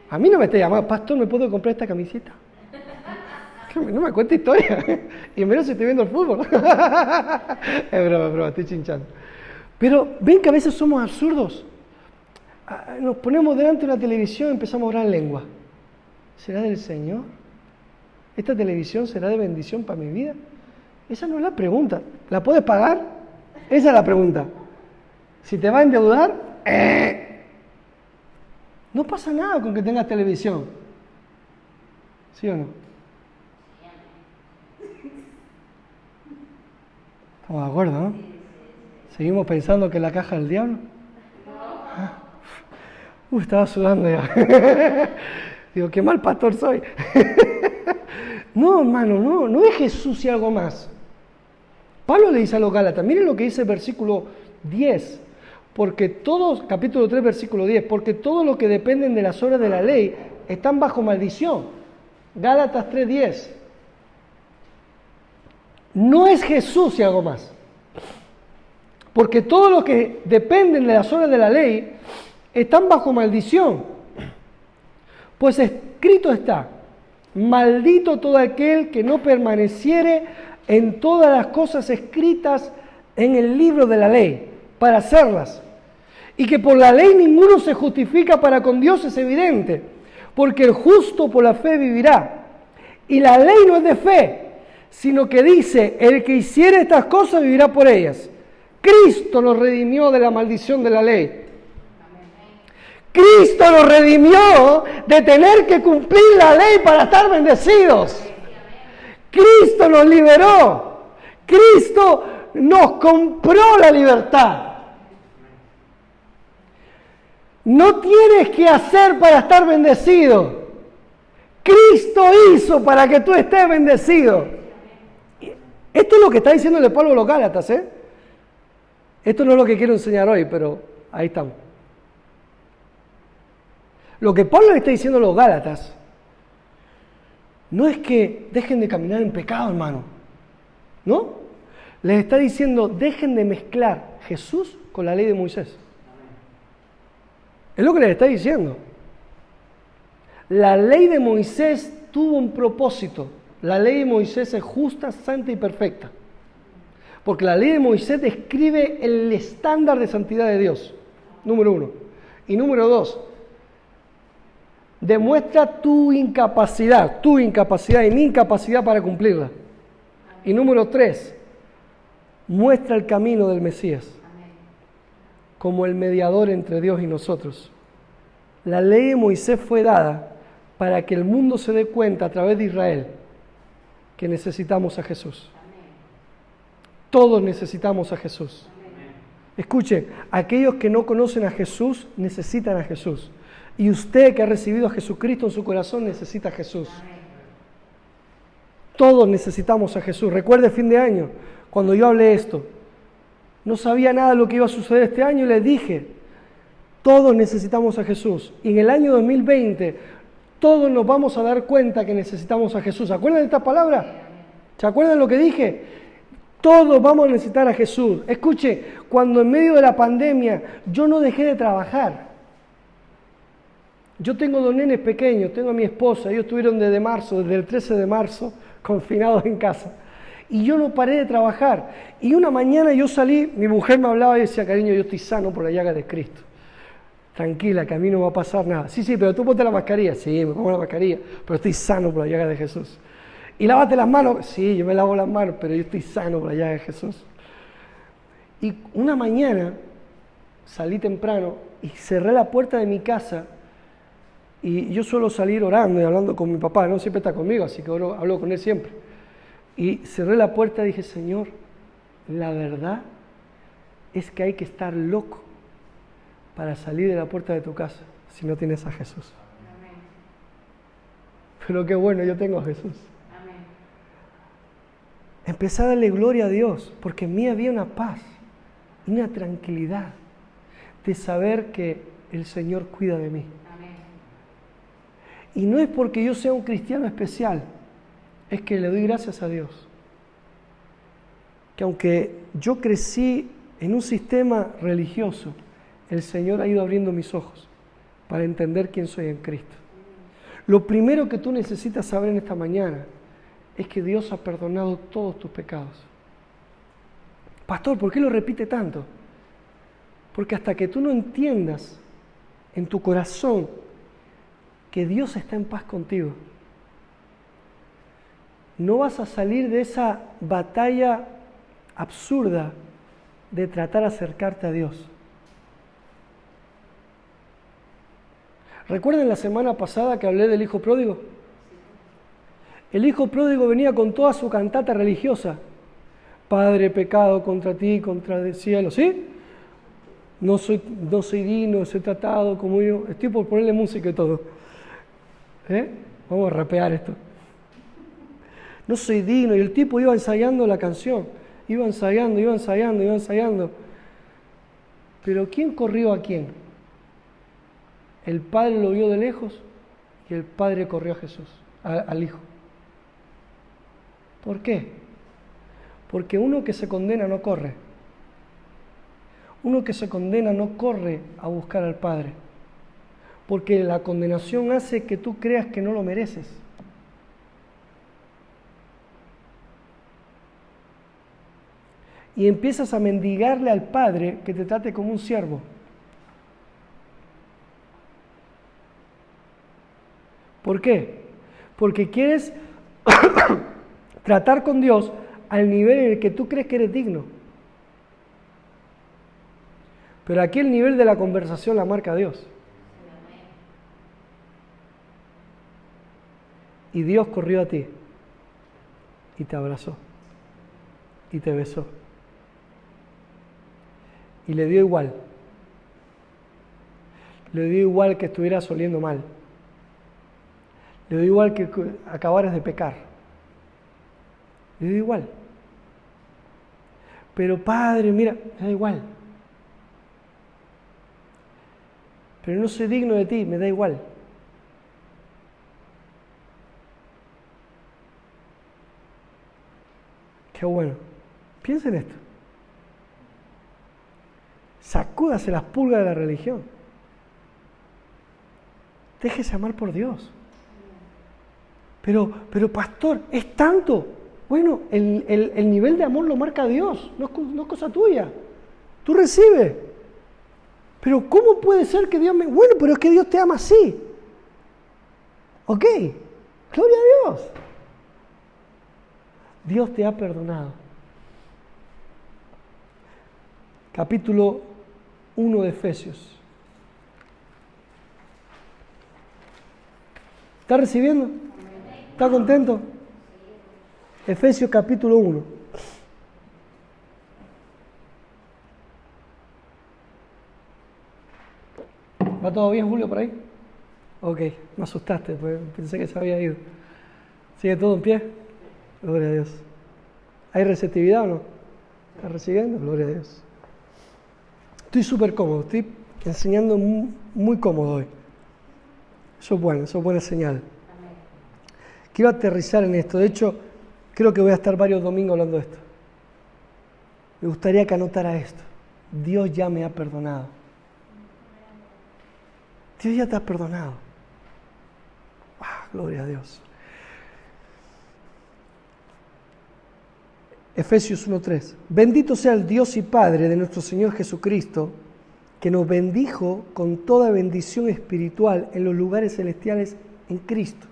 S1: A mí no me esté llamando, pastor, ¿me puedo comprar esta camiseta? No me cuenta historia. Y menos si estoy viendo el fútbol. Es broma, estoy chinchando. Pero ven que a veces somos absurdos. Nos ponemos delante de una televisión y empezamos a orar en lengua. ¿Será del Señor? ¿Esta televisión será de bendición para mi vida? Esa no es la pregunta. ¿La puedes pagar? Esa es la pregunta. Si te va a endeudar, no pasa nada con que tengas televisión. ¿Sí o no? Estamos de acuerdo, ¿no? ¿Seguimos pensando que la caja del diablo? Estaba sudando ya. Digo, qué mal pastor soy. No, hermano, no es Jesús y algo más. Pablo le dice a los Gálatas, miren lo que dice el versículo 10. Porque todos, capítulo 3, versículo 10, porque todos los que dependen de las obras de la ley están bajo maldición. Gálatas 3:10. No es Jesús y algo más. Porque todos los que dependen de las obras de la ley están bajo maldición. Pues escrito está, maldito todo aquel que no permaneciere en todas las cosas escritas en el libro de la ley, para hacerlas. Y que por la ley ninguno se justifica para con Dios es evidente, porque el justo por la fe vivirá. Y la ley no es de fe, sino que dice, el que hiciere estas cosas vivirá por ellas. Cristo nos redimió de la maldición de la ley. Cristo nos redimió de tener que cumplir la ley para estar bendecidos. Cristo nos liberó. Cristo nos compró la libertad. No tienes que hacer para estar bendecido. Cristo hizo para que tú estés bendecido. Esto es lo que está diciéndole Pablo a los Gálatas, ¿eh? Esto no es lo que quiero enseñar hoy, pero ahí estamos. Lo que Pablo le está diciendo a los Gálatas no es que dejen de caminar en pecado, hermano. ¿No? Les está diciendo, dejen de mezclar Jesús con la ley de Moisés. Es lo que les está diciendo. La ley de Moisés tuvo un propósito. La ley de Moisés es justa, santa y perfecta. Porque la ley de Moisés describe el estándar de santidad de Dios. Número 1. Y número 2. Demuestra tu incapacidad y mi incapacidad para cumplirla. Y número 3. Muestra el camino del Mesías como el mediador entre Dios y nosotros. La ley de Moisés fue dada para que el mundo se dé cuenta a través de Israel que necesitamos a Jesús. Todos necesitamos a Jesús. Escuchen, aquellos que no conocen a Jesús necesitan a Jesús. Y usted que ha recibido a Jesucristo en su corazón necesita a Jesús. Todos necesitamos a Jesús. Recuerde fin de año, cuando yo hablé esto, no sabía nada de lo que iba a suceder este año y les dije, todos necesitamos a Jesús. Y en el año 2020, todos nos vamos a dar cuenta que necesitamos a Jesús. ¿Se acuerdan de esta palabra? ¿Se acuerdan lo que dije? Todos vamos a necesitar a Jesús. Escuche, cuando en medio de la pandemia yo no dejé de trabajar. Yo tengo 2 nenes pequeños, tengo a mi esposa, ellos estuvieron desde el 13 de marzo, confinados en casa. Y yo no paré de trabajar. Y una mañana yo salí, mi mujer me hablaba y decía, cariño, yo estoy sano por la llaga de Cristo. Tranquila, que a mí no va a pasar nada. Sí, pero tú ponte la mascarilla. Sí, me pongo la mascarilla, pero estoy sano por la llaga de Jesús. Y lávate las manos. Sí, yo me lavo las manos, pero yo estoy sano por la llaga de Jesús. Y una mañana salí temprano y cerré la puerta de mi casa. Y yo suelo salir orando y hablando con mi papá, no siempre está conmigo, así que hablo con él siempre. Y cerré la puerta y dije, Señor, la verdad es que hay que estar loco para salir de la puerta de tu casa si no tienes a Jesús. Amén. Pero qué bueno, yo tengo a Jesús. Amén. Empecé a darle gloria a Dios, porque en mí había una paz y una tranquilidad de saber que el Señor cuida de mí. Amén. Y no es porque yo sea un cristiano especial, es que le doy gracias a Dios. Que aunque yo crecí en un sistema religioso, el Señor ha ido abriendo mis ojos para entender quién soy en Cristo. Lo primero que tú necesitas saber en esta mañana es que Dios ha perdonado todos tus pecados. Pastor, ¿por qué lo repite tanto? Porque hasta que tú no entiendas en tu corazón que Dios está en paz contigo, no vas a salir de esa batalla absurda de tratar de acercarte a Dios. ¿Recuerdan la semana pasada que hablé del hijo pródigo? El hijo pródigo venía con toda su cantata religiosa. Padre, pecado contra ti, contra el cielo, ¿sí? No soy digno, soy tratado como yo. Estoy por ponerle música y todo. Vamos a rapear esto. No soy digno. Y el tipo iba ensayando la canción. Iba ensayando. Pero ¿quién corrió a quién? El padre lo vio de lejos y el padre corrió a Jesús, al hijo. ¿Por qué? Porque uno que se condena no corre. Uno que se condena no corre a buscar al Padre. Porque la condenación hace que tú creas que no lo mereces. Y empiezas a mendigarle al Padre que te trate como un siervo. ¿Por qué? Porque quieres tratar con Dios al nivel en el que tú crees que eres digno. Pero aquí el nivel de la conversación la marca Dios. Y Dios corrió a ti y te abrazó y te besó y le dio igual Le dio igual que estuvieras oliendo mal. Le dio igual que acabaras de pecar. Le dio igual. Pero Padre, mira, me da igual. Pero no soy digno de ti, me da igual. Qué bueno. Piensa en esto. Sacúdase las pulgas de la religión. Déjese amar por Dios. Pero pastor, ¿es tanto? Bueno, el nivel de amor lo marca Dios, no es cosa tuya. Tú recibes. Pero ¿cómo puede ser que Dios me... Bueno, pero es que Dios te ama así. ¿Ok? Gloria a Dios. Dios te ha perdonado. Capítulo 1 de Efesios. ¿Está recibiendo? ¿Está contento? Efesios capítulo 1. ¿Va todo bien, Julio, por ahí? Ok, me asustaste, pues pensé que se había ido. ¿Sigue todo en pie? Gloria a Dios. ¿Hay receptividad o no? ¿Está recibiendo? Gloria a Dios. Estoy súper cómodo, estoy enseñando muy cómodo hoy. Eso es buena señal. Quiero aterrizar en esto. De hecho, creo que voy a estar varios domingos hablando de esto. Me gustaría que anotara esto. Dios ya me ha perdonado. Dios ya te ha perdonado. Gloria a Dios. Efesios 1:3. Bendito sea el Dios y Padre de nuestro Señor Jesucristo, que nos bendijo con toda bendición espiritual en los lugares celestiales en Cristo.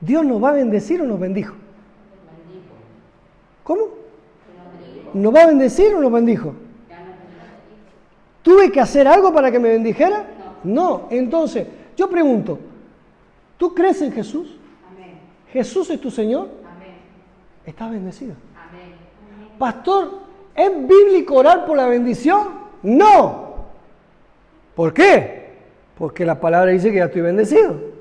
S1: ¿Dios nos va a bendecir o nos bendijo? ¿Cómo? ¿Nos va a bendecir o nos bendijo? ¿Tuve que hacer algo para que me bendijera? No. Entonces, yo pregunto, ¿tú crees en Jesús? Amén. ¿Jesús es tu Señor? Amén. ¿Estás bendecido? Amén. Pastor, ¿es bíblico orar por la bendición? No. ¿Por qué? Porque la palabra dice que ya estoy bendecido.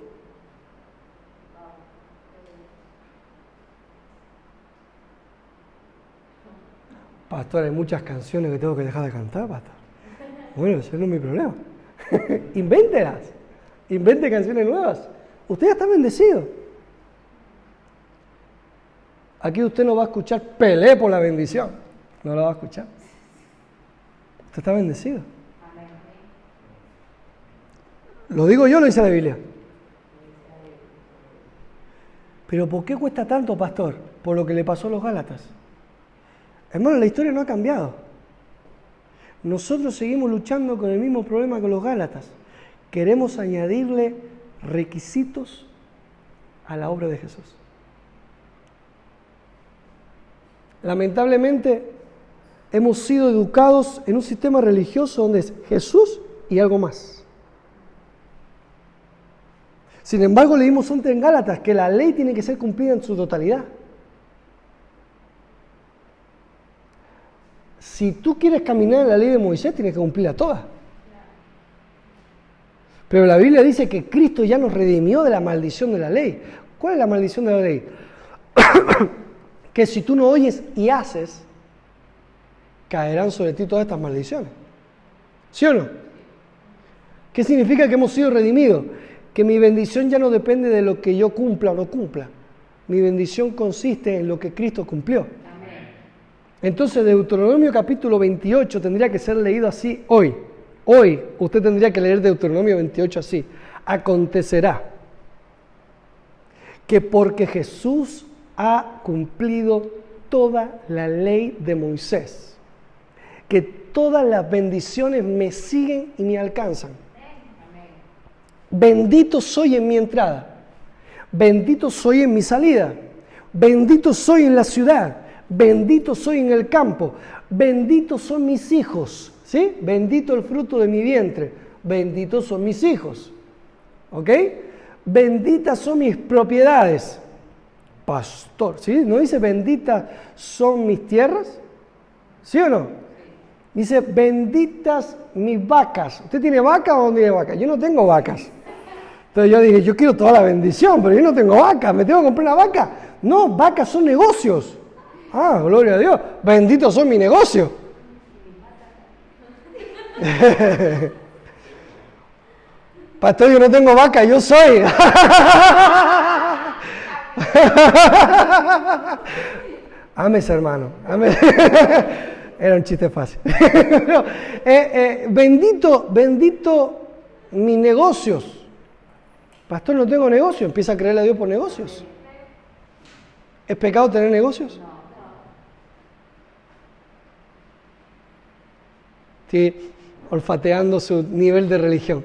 S1: Pastor, hay muchas canciones que tengo que dejar de cantar, pastor. Bueno, ese no es mi problema. Invéntelas. Invente canciones nuevas. Usted ya está bendecido. Aquí usted no va a escuchar pelea por la bendición. No la va a escuchar. Usted está bendecido. Lo digo yo, lo dice la Biblia. Pero ¿por qué cuesta tanto, pastor? Por lo que le pasó a los Gálatas. Hermano, la historia no ha cambiado. Nosotros seguimos luchando con el mismo problema que los Gálatas. Queremos añadirle requisitos a la obra de Jesús. Lamentablemente, hemos sido educados en un sistema religioso donde es Jesús y algo más. Sin embargo, leímos antes en Gálatas que la ley tiene que ser cumplida en su totalidad. Si tú quieres caminar en la ley de Moisés, tienes que cumplirla toda. Pero la Biblia dice que Cristo ya nos redimió de la maldición de la ley. ¿Cuál es la maldición de la ley? Que si tú no oyes y haces, caerán sobre ti todas estas maldiciones. ¿Sí o no? ¿Qué significa que hemos sido redimidos? Que mi bendición ya no depende de lo que yo cumpla o no cumpla. Mi bendición consiste en lo que Cristo cumplió. Entonces, Deuteronomio capítulo 28 tendría que ser leído así hoy. Hoy usted tendría que leer Deuteronomio 28 así. Acontecerá que porque Jesús ha cumplido toda la ley de Moisés, que todas las bendiciones me siguen y me alcanzan. Bendito soy en mi entrada, bendito soy en mi salida, bendito soy en la ciudad, bendito soy en el campo, benditos son mis hijos, ¿sí? Bendito el fruto de mi vientre, benditos son mis hijos, ¿ok? Benditas son mis propiedades, pastor, ¿sí? ¿No dice benditas son mis tierras? ¿Sí o no? Dice, benditas mis vacas. ¿Usted tiene vaca o no tiene vaca? Yo no tengo vacas. Entonces yo dije, yo quiero toda la bendición, pero yo no tengo vaca. ¿Me tengo que comprar una vaca? No, vacas son negocios. Ah, gloria a Dios. Benditos son mis negocios. Pastor, yo no tengo vaca, yo soy. Ames, hermano. Ames. Era un chiste fácil. Bendito mis negocios. Pastor, no tengo negocio. Empieza a creerle a Dios por negocios. ¿Es pecado tener negocios? Estoy olfateando su nivel de religión.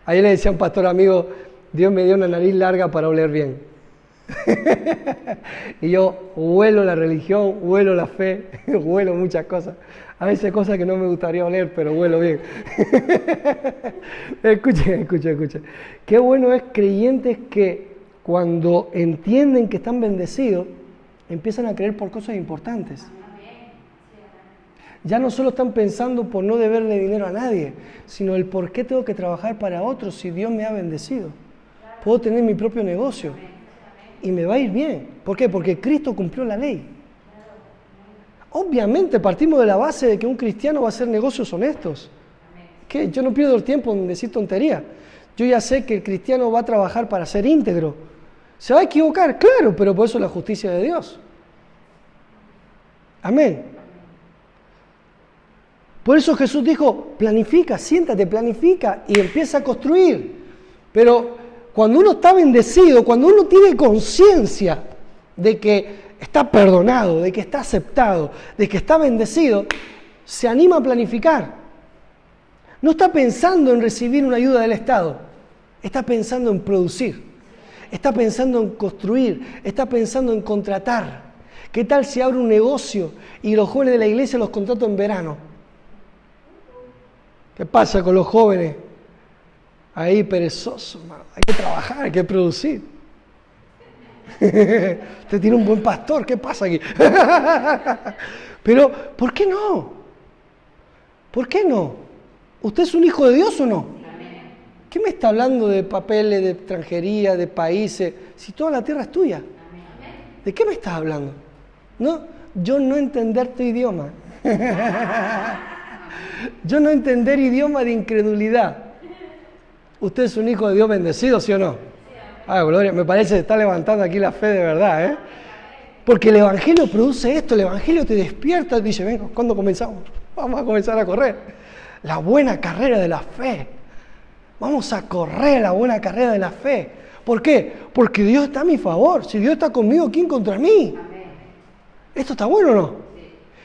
S1: Ahí le decía a un pastor amigo, Dios me dio una nariz larga para oler bien. Y yo huelo la religión, huelo la fe, huelo muchas cosas. A veces cosas que no me gustaría oler, pero huelo bien. Escuchen. Qué bueno es creyentes que cuando entienden que están bendecidos, empiezan a creer por cosas importantes. Ya no solo están pensando por no deberle dinero a nadie, sino el por qué tengo que trabajar para otros si Dios me ha bendecido. Puedo tener mi propio negocio y me va a ir bien. ¿Por qué? Porque Cristo cumplió la ley. Obviamente partimos de la base de que un cristiano va a hacer negocios honestos. ¿Qué? Yo no pierdo el tiempo en decir tonterías. Yo ya sé que el cristiano va a trabajar para ser íntegro. ¿Se va a equivocar? Claro, pero por eso es la justicia de Dios. Amén. Por eso Jesús dijo, planifica, siéntate, planifica y empieza a construir. Pero cuando uno está bendecido, cuando uno tiene conciencia de que está perdonado, de que está aceptado, de que está bendecido, se anima a planificar. No está pensando en recibir una ayuda del Estado, está pensando en producir, está pensando en construir, está pensando en contratar. ¿Qué tal si abro un negocio y los jóvenes de la iglesia los contrato en verano? ¿Qué pasa con los jóvenes? Ahí perezosos, hay que trabajar, hay que producir. Usted tiene un buen pastor, ¿qué pasa aquí? Pero, ¿por qué no? ¿Por qué no? ¿Usted es un hijo de Dios o no? ¿Qué me está hablando de papeles, de extranjería, de países? Si toda la tierra es tuya. ¿De qué me estás hablando? No, yo no entender tu idioma. Yo no entender idioma de incredulidad. ¿Usted es un hijo de Dios bendecido, sí o no? Ah, gloria, me parece que está levantando aquí la fe de verdad, ¿eh? Porque el Evangelio produce esto, el Evangelio te despierta y dice, venga, ¿cuándo comenzamos? Vamos a comenzar a correr. La buena carrera de la fe. Vamos a correr la buena carrera de la fe. ¿Por qué? Porque Dios está a mi favor. Si Dios está conmigo, ¿quién contra mí? ¿Esto está bueno o no?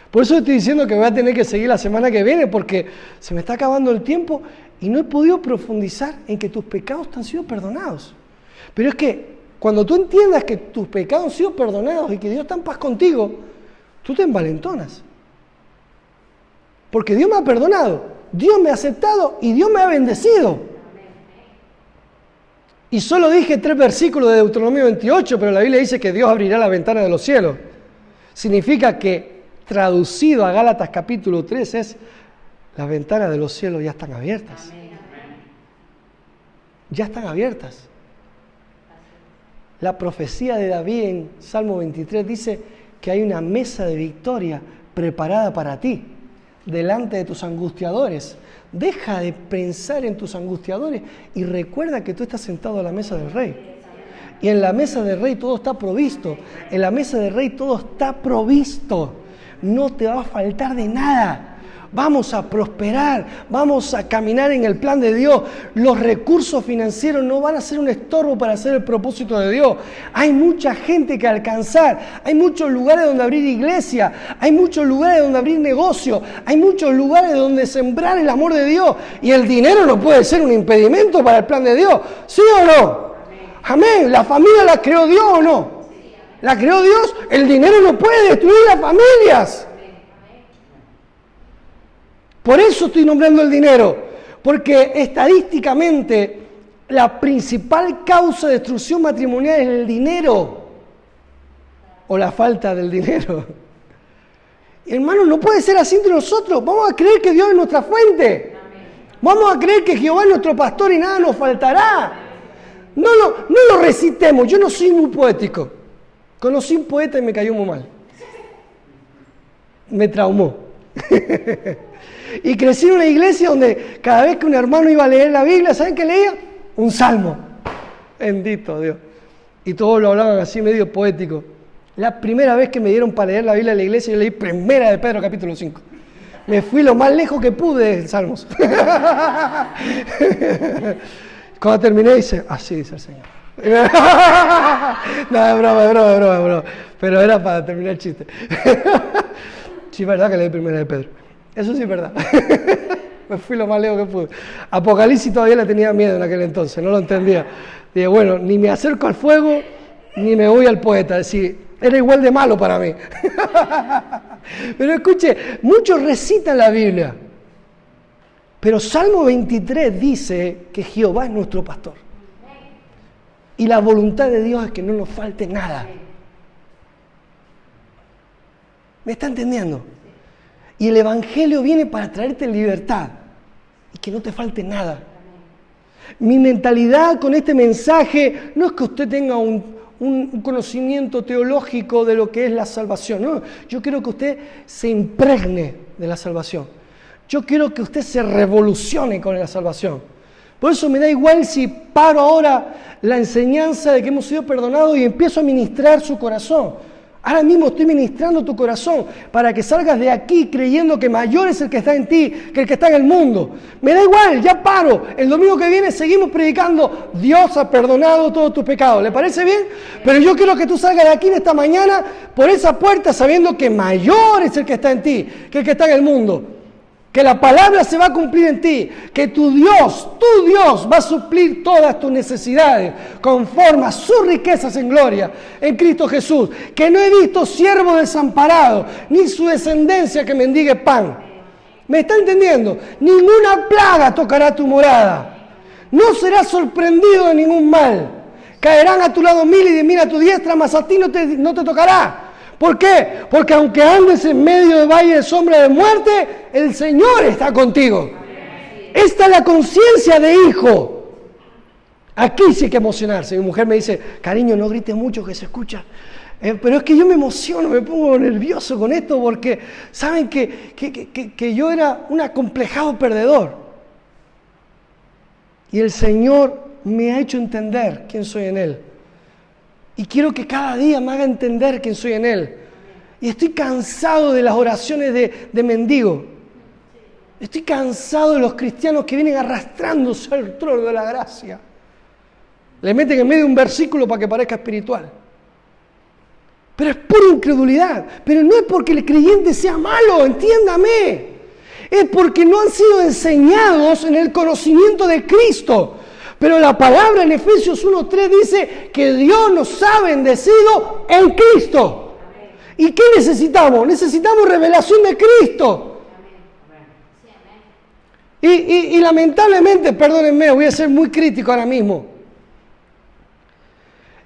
S1: Por eso estoy diciendo que voy a tener que seguir la semana que viene, porque se me está acabando el tiempo y no he podido profundizar en que tus pecados te han sido perdonados. Pero es que cuando tú entiendas que tus pecados han sido perdonados y que Dios está en paz contigo, tú te envalentonas. Porque Dios me ha perdonado, Dios me ha aceptado y Dios me ha bendecido. Y solo dije 3 versículos de Deuteronomio 28, pero la Biblia dice que Dios abrirá la ventana de los cielos. Significa que traducido a Gálatas capítulo 3 es, las ventanas de los cielos ya están abiertas. Ya están abiertas. La profecía de David en Salmo 23 dice que hay una mesa de victoria preparada para ti, delante de tus angustiadores. Deja de pensar en tus angustiadores y recuerda que tú estás sentado a la mesa del Rey. Y en la mesa del Rey todo está provisto. En la mesa del Rey todo está provisto. No te va a faltar de nada. Vamos a prosperar, vamos a caminar en el plan de Dios. Los recursos financieros no van a ser un estorbo para hacer el propósito de Dios. Hay mucha gente que alcanzar, hay muchos lugares donde abrir iglesia, hay muchos lugares donde abrir negocio, hay muchos lugares donde sembrar el amor de Dios. Y el dinero no puede ser un impedimento para el plan de Dios, ¿sí o no? Amén. ¿La familia la creó Dios o no? ¿La creó Dios? El dinero no puede destruir las familias. Por eso estoy nombrando el dinero, porque estadísticamente la principal causa de destrucción matrimonial es el dinero o la falta del dinero. Hermano, no puede ser así entre nosotros. Vamos a creer que Dios es nuestra fuente. Vamos a creer que Jehová es nuestro pastor y nada nos faltará. No lo recitemos. Yo no soy muy poético. Conocí un poeta y me cayó muy mal. Me traumó. Y crecí en una iglesia donde cada vez que un hermano iba a leer la Biblia, ¿saben qué leía? Un salmo. Bendito Dios. Y todos lo hablaban así medio poético. La primera vez que me dieron para leer la Biblia en la iglesia, yo leí Primera de Pedro capítulo 5. Me fui lo más lejos que pude de Salmos. Cuando terminé dice, así dice el Señor. No, es broma. Pero era para terminar el chiste. Sí, es verdad que leí Primera de Pedro. Eso sí es verdad. Me fui lo más lejos que pude. Apocalipsis todavía le tenía miedo en aquel entonces, no lo entendía. Dije, bueno, ni me acerco al fuego, ni me voy al poeta. Es decir, era igual de malo para mí. Pero escuche, muchos recitan la Biblia. Pero Salmo 23 dice que Jehová es nuestro pastor. Y la voluntad de Dios es que no nos falte nada. ¿Me está entendiendo? Y el Evangelio viene para traerte libertad y que no te falte nada. Mi mentalidad con este mensaje no es que usted tenga un conocimiento teológico de lo que es la salvación. No, yo quiero que usted se impregne de la salvación. Yo quiero que usted se revolucione con la salvación. Por eso me da igual si paro ahora la enseñanza de que hemos sido perdonados y empiezo a ministrar su corazón. Ahora mismo estoy ministrando tu corazón para que salgas de aquí creyendo que mayor es el que está en ti que el que está en el mundo. Me da igual, ya paro. El domingo que viene seguimos predicando. Dios ha perdonado todos tus pecados. ¿Le parece bien? Pero yo quiero que tú salgas de aquí en esta mañana por esa puerta sabiendo que mayor es el que está en ti que el que está en el mundo. Que la palabra se va a cumplir en ti, que tu Dios va a suplir todas tus necesidades conforme a sus riquezas en gloria en Cristo Jesús. Que no he visto siervo desamparado, ni su descendencia que mendigue pan. ¿Me está entendiendo? Ninguna plaga tocará tu morada. No serás sorprendido de ningún mal. Caerán a tu lado 1000 y 10.000 a tu diestra, mas a ti no te tocará. ¿Por qué? Porque aunque andes en medio de valle de sombra de muerte, el Señor está contigo. Esta es la conciencia de hijo. Aquí sí hay que emocionarse. Mi mujer me dice, cariño, no grites mucho que se escucha. Pero es que yo me emociono, me pongo nervioso con esto porque saben que yo era un acomplejado perdedor. Y el Señor me ha hecho entender quién soy en Él. Y quiero que cada día me haga entender quién soy en Él. Y estoy cansado de las oraciones de mendigo. Estoy cansado de los cristianos que vienen arrastrándose al trono de la gracia. Le meten en medio un versículo para que parezca espiritual. Pero es pura incredulidad. Pero no es porque el creyente sea malo, entiéndame. Es porque no han sido enseñados en el conocimiento de Cristo. Pero la palabra en Efesios 1:3 dice que Dios nos ha bendecido en Cristo. ¿Y qué necesitamos? Necesitamos revelación de Cristo. Y lamentablemente, perdónenme, voy a ser muy crítico ahora mismo.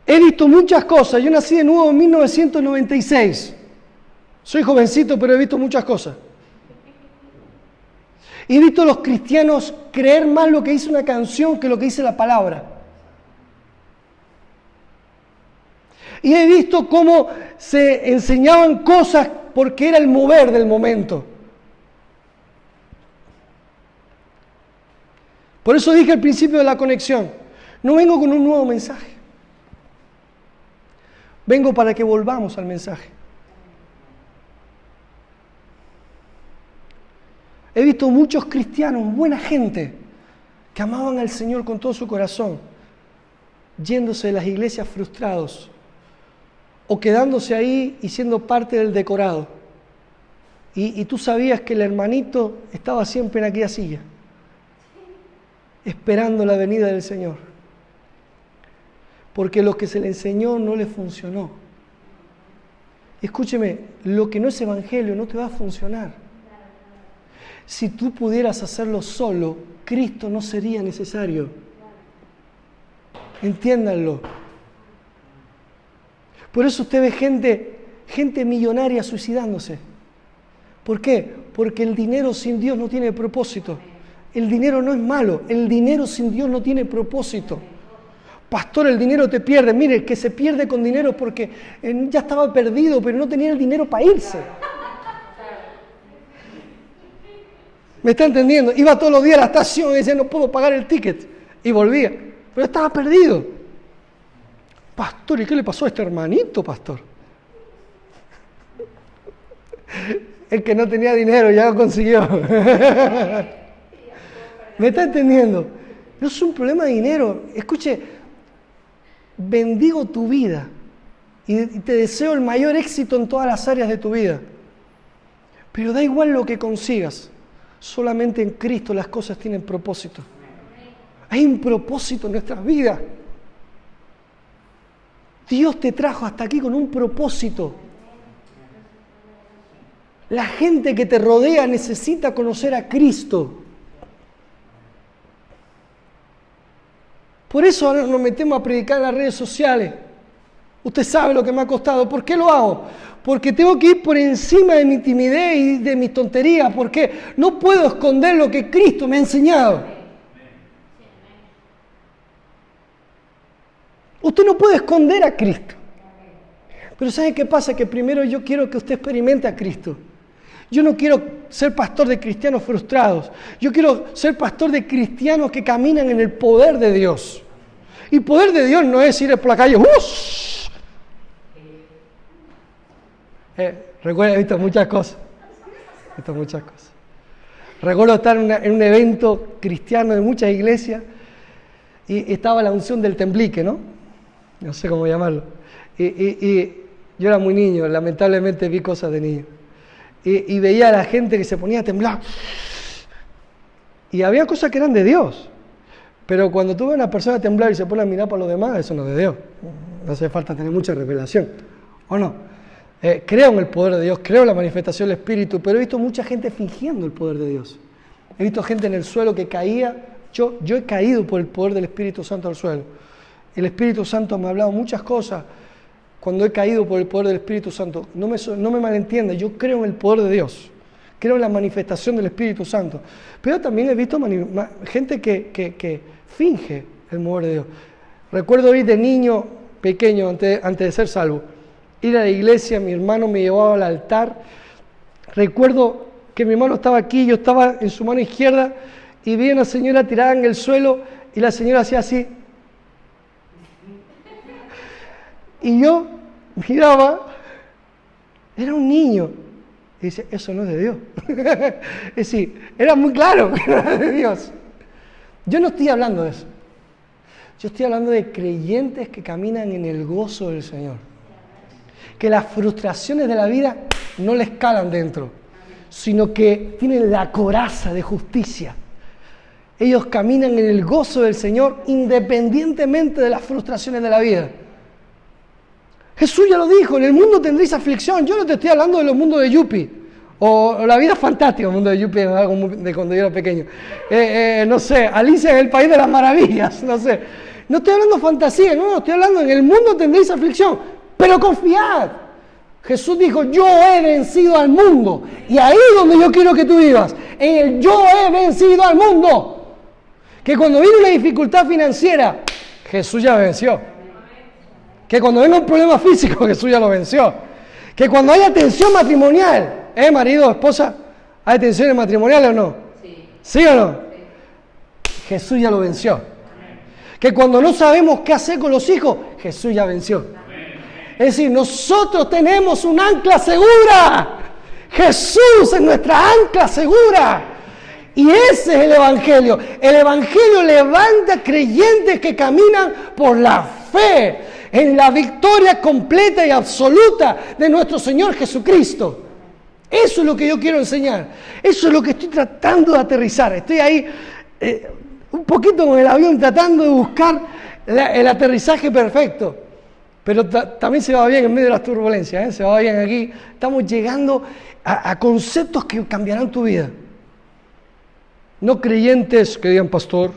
S1: He visto muchas cosas. Yo nací de nuevo en 1996. Soy jovencito, pero he visto muchas cosas. He visto a los cristianos creer más lo que dice una canción que lo que dice la palabra. Y he visto cómo se enseñaban cosas porque era el mover del momento. Por eso dije al principio de la conexión, no vengo con un nuevo mensaje. Vengo para que volvamos al mensaje. He visto muchos cristianos, buena gente, que amaban al Señor con todo su corazón, yéndose de las iglesias frustrados o quedándose ahí y siendo parte del decorado. Y tú sabías que el hermanito estaba siempre en aquella silla, esperando la venida del Señor. Porque lo que se le enseñó no le funcionó. Escúcheme, lo que no es evangelio no te va a funcionar. Si tú pudieras hacerlo solo, Cristo no sería necesario. Entiéndanlo. Por eso usted ve gente millonaria suicidándose. ¿Por qué? Porque el dinero sin Dios no tiene propósito. El dinero no es malo, el dinero sin Dios no tiene propósito. Pastor, el dinero te pierde. Mire, el que se pierde con dinero porque ya estaba perdido, pero no tenía el dinero para irse. ¿Me está entendiendo? Iba todos los días a la estación y decía, no puedo pagar el ticket. Y volvía, pero estaba perdido. Pastor, ¿y qué le pasó a este hermanito, pastor? El que no tenía dinero ya lo consiguió. ¿Me está entendiendo? No es un problema de dinero. Escuche, bendigo tu vida y te deseo el mayor éxito en todas las áreas de tu vida. Pero da igual lo que consigas. Solamente en Cristo las cosas tienen propósito. Hay un propósito en nuestras vidas. Dios te trajo hasta aquí con un propósito. La gente que te rodea necesita conocer a Cristo. Por eso ahora nos metemos a predicar en las redes sociales. Usted sabe lo que me ha costado. ¿Por qué lo hago? Porque tengo que ir por encima de mi timidez y de mis tonterías. Porque no puedo esconder lo que Cristo me ha enseñado. Usted no puede esconder a Cristo. Pero ¿sabe qué pasa? Que primero yo quiero que usted experimente a Cristo. Yo no quiero ser pastor de cristianos frustrados. Yo quiero ser pastor de cristianos que caminan en el poder de Dios. Y poder de Dios no es ir por la calle. Recuerdo, he visto muchas cosas. Recuerdo estar en un evento cristiano de muchas iglesias y estaba la unción del temblique, ¿no? No sé cómo llamarlo. Y yo era muy niño, lamentablemente vi cosas de niño. Y veía a la gente que se ponía a temblar. Y había cosas que eran de Dios. Pero cuando tú ves a una persona temblar y se pone a mirar para los demás, eso no es de Dios. No hace falta tener mucha revelación. ¿O no? Creo en el poder de Dios, creo en la manifestación del Espíritu, pero he visto mucha gente fingiendo el poder de Dios. He visto gente en el suelo que caía. Yo he caído por el poder del Espíritu Santo al suelo. El Espíritu Santo me ha hablado muchas cosas. Cuando he caído por el poder del Espíritu Santo, no me malentienda, yo creo en el poder de Dios, creo en la manifestación del Espíritu Santo, pero también he visto gente que finge el mover de Dios. Recuerdo ir de niño pequeño, antes de ser salvo, ir a la iglesia, mi hermano me llevaba al altar. Recuerdo que mi hermano estaba aquí, yo estaba en su mano izquierda y vi a una señora tirada en el suelo y la señora hacía así. Y yo miraba, era un niño, y dice, eso no es de Dios. Es decir, era muy claro que era de Dios. Yo no estoy hablando de eso. Yo estoy hablando de creyentes que caminan en el gozo del Señor. Que las frustraciones de la vida no les calan dentro, sino que tienen la coraza de justicia. Ellos caminan en el gozo del Señor independientemente de las frustraciones de la vida. Jesús ya lo dijo, en el mundo tendréis aflicción. Yo no te estoy hablando de los mundos de Yuppie, o la vida fantástica, el mundo de Yuppie es algo de cuando yo era pequeño. No sé, Alicia en el País de las Maravillas, no sé. No estoy hablando de fantasía, no, estoy hablando en el mundo tendréis aflicción, pero confiad. Jesús dijo, yo he vencido al mundo, y ahí es donde yo quiero que tú vivas, en el yo he vencido al mundo. Que cuando viene una dificultad financiera, Jesús ya venció. Que cuando venga un problema físico, Jesús ya lo venció. Que cuando haya tensión matrimonial, marido, esposa, ¿hay tensiones matrimoniales o no? Sí. ¿Sí o no? Sí. Jesús ya lo venció. Que cuando no sabemos qué hacer con los hijos, Jesús ya venció. Es decir, nosotros tenemos un ancla segura. Jesús es nuestra ancla segura. Y ese es el Evangelio. El Evangelio levanta creyentes que caminan por la fe en la victoria completa y absoluta de nuestro Señor Jesucristo. Eso es lo que yo quiero enseñar. Eso es lo que estoy tratando de aterrizar. Estoy ahí un poquito con el avión tratando de buscar el aterrizaje perfecto. Pero también se va bien en medio de las turbulencias, se va bien aquí. Estamos llegando a conceptos que cambiarán tu vida. No creyentes que digan, pastor,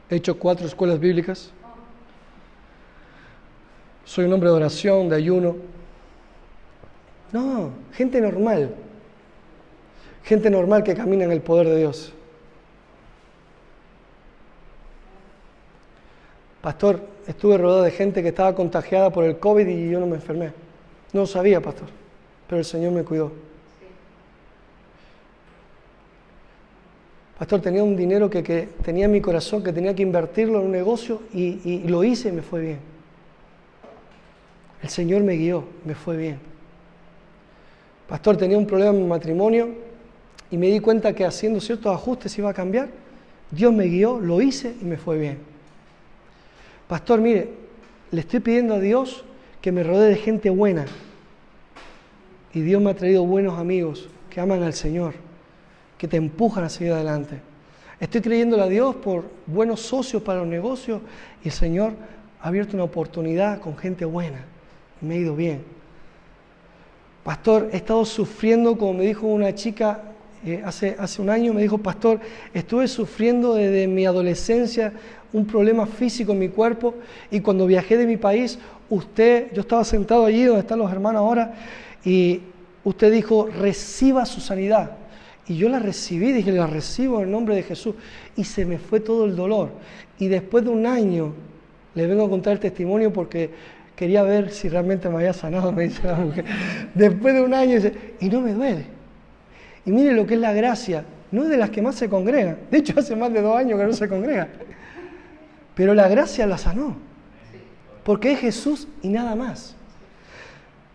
S1: he hecho 4 escuelas bíblicas. Soy un hombre de oración, de ayuno. No, gente normal. Gente normal que camina en el poder de Dios. Pastor, estuve rodeado de gente que estaba contagiada por el COVID y yo no me enfermé. No lo sabía, pastor, pero el Señor me cuidó. Pastor, tenía un dinero que tenía en mi corazón, que tenía que invertirlo en un negocio y lo hice y me fue bien. El Señor me guió, me fue bien. Pastor, tenía un problema en mi matrimonio y me di cuenta que haciendo ciertos ajustes iba a cambiar. Dios me guió, lo hice y me fue bien. Pastor, mire, le estoy pidiendo a Dios que me rodee de gente buena. Y Dios me ha traído buenos amigos que aman al Señor, que te empujan a seguir adelante. Estoy creyéndole a Dios por buenos socios para los negocios y el Señor ha abierto una oportunidad con gente buena. Y me ha ido bien. Pastor, he estado sufriendo, como me dijo una chica hace un año, me dijo, pastor, estuve sufriendo desde mi adolescencia un problema físico en mi cuerpo y cuando viajé de mi país, yo estaba sentado allí donde están los hermanos ahora y usted dijo, reciba su sanidad. Y yo la recibí, dije, la recibo en el nombre de Jesús y se me fue todo el dolor. Y después de un año, le vengo a contar el testimonio porque quería ver si realmente me había sanado, me dice la mujer. Después de un año, dice, y no me duele. Y mire lo que es la gracia, no es de las que más se congregan. De hecho, hace más de 2 años que no se congrega. Pero la gracia la sanó. Porque es Jesús y nada más.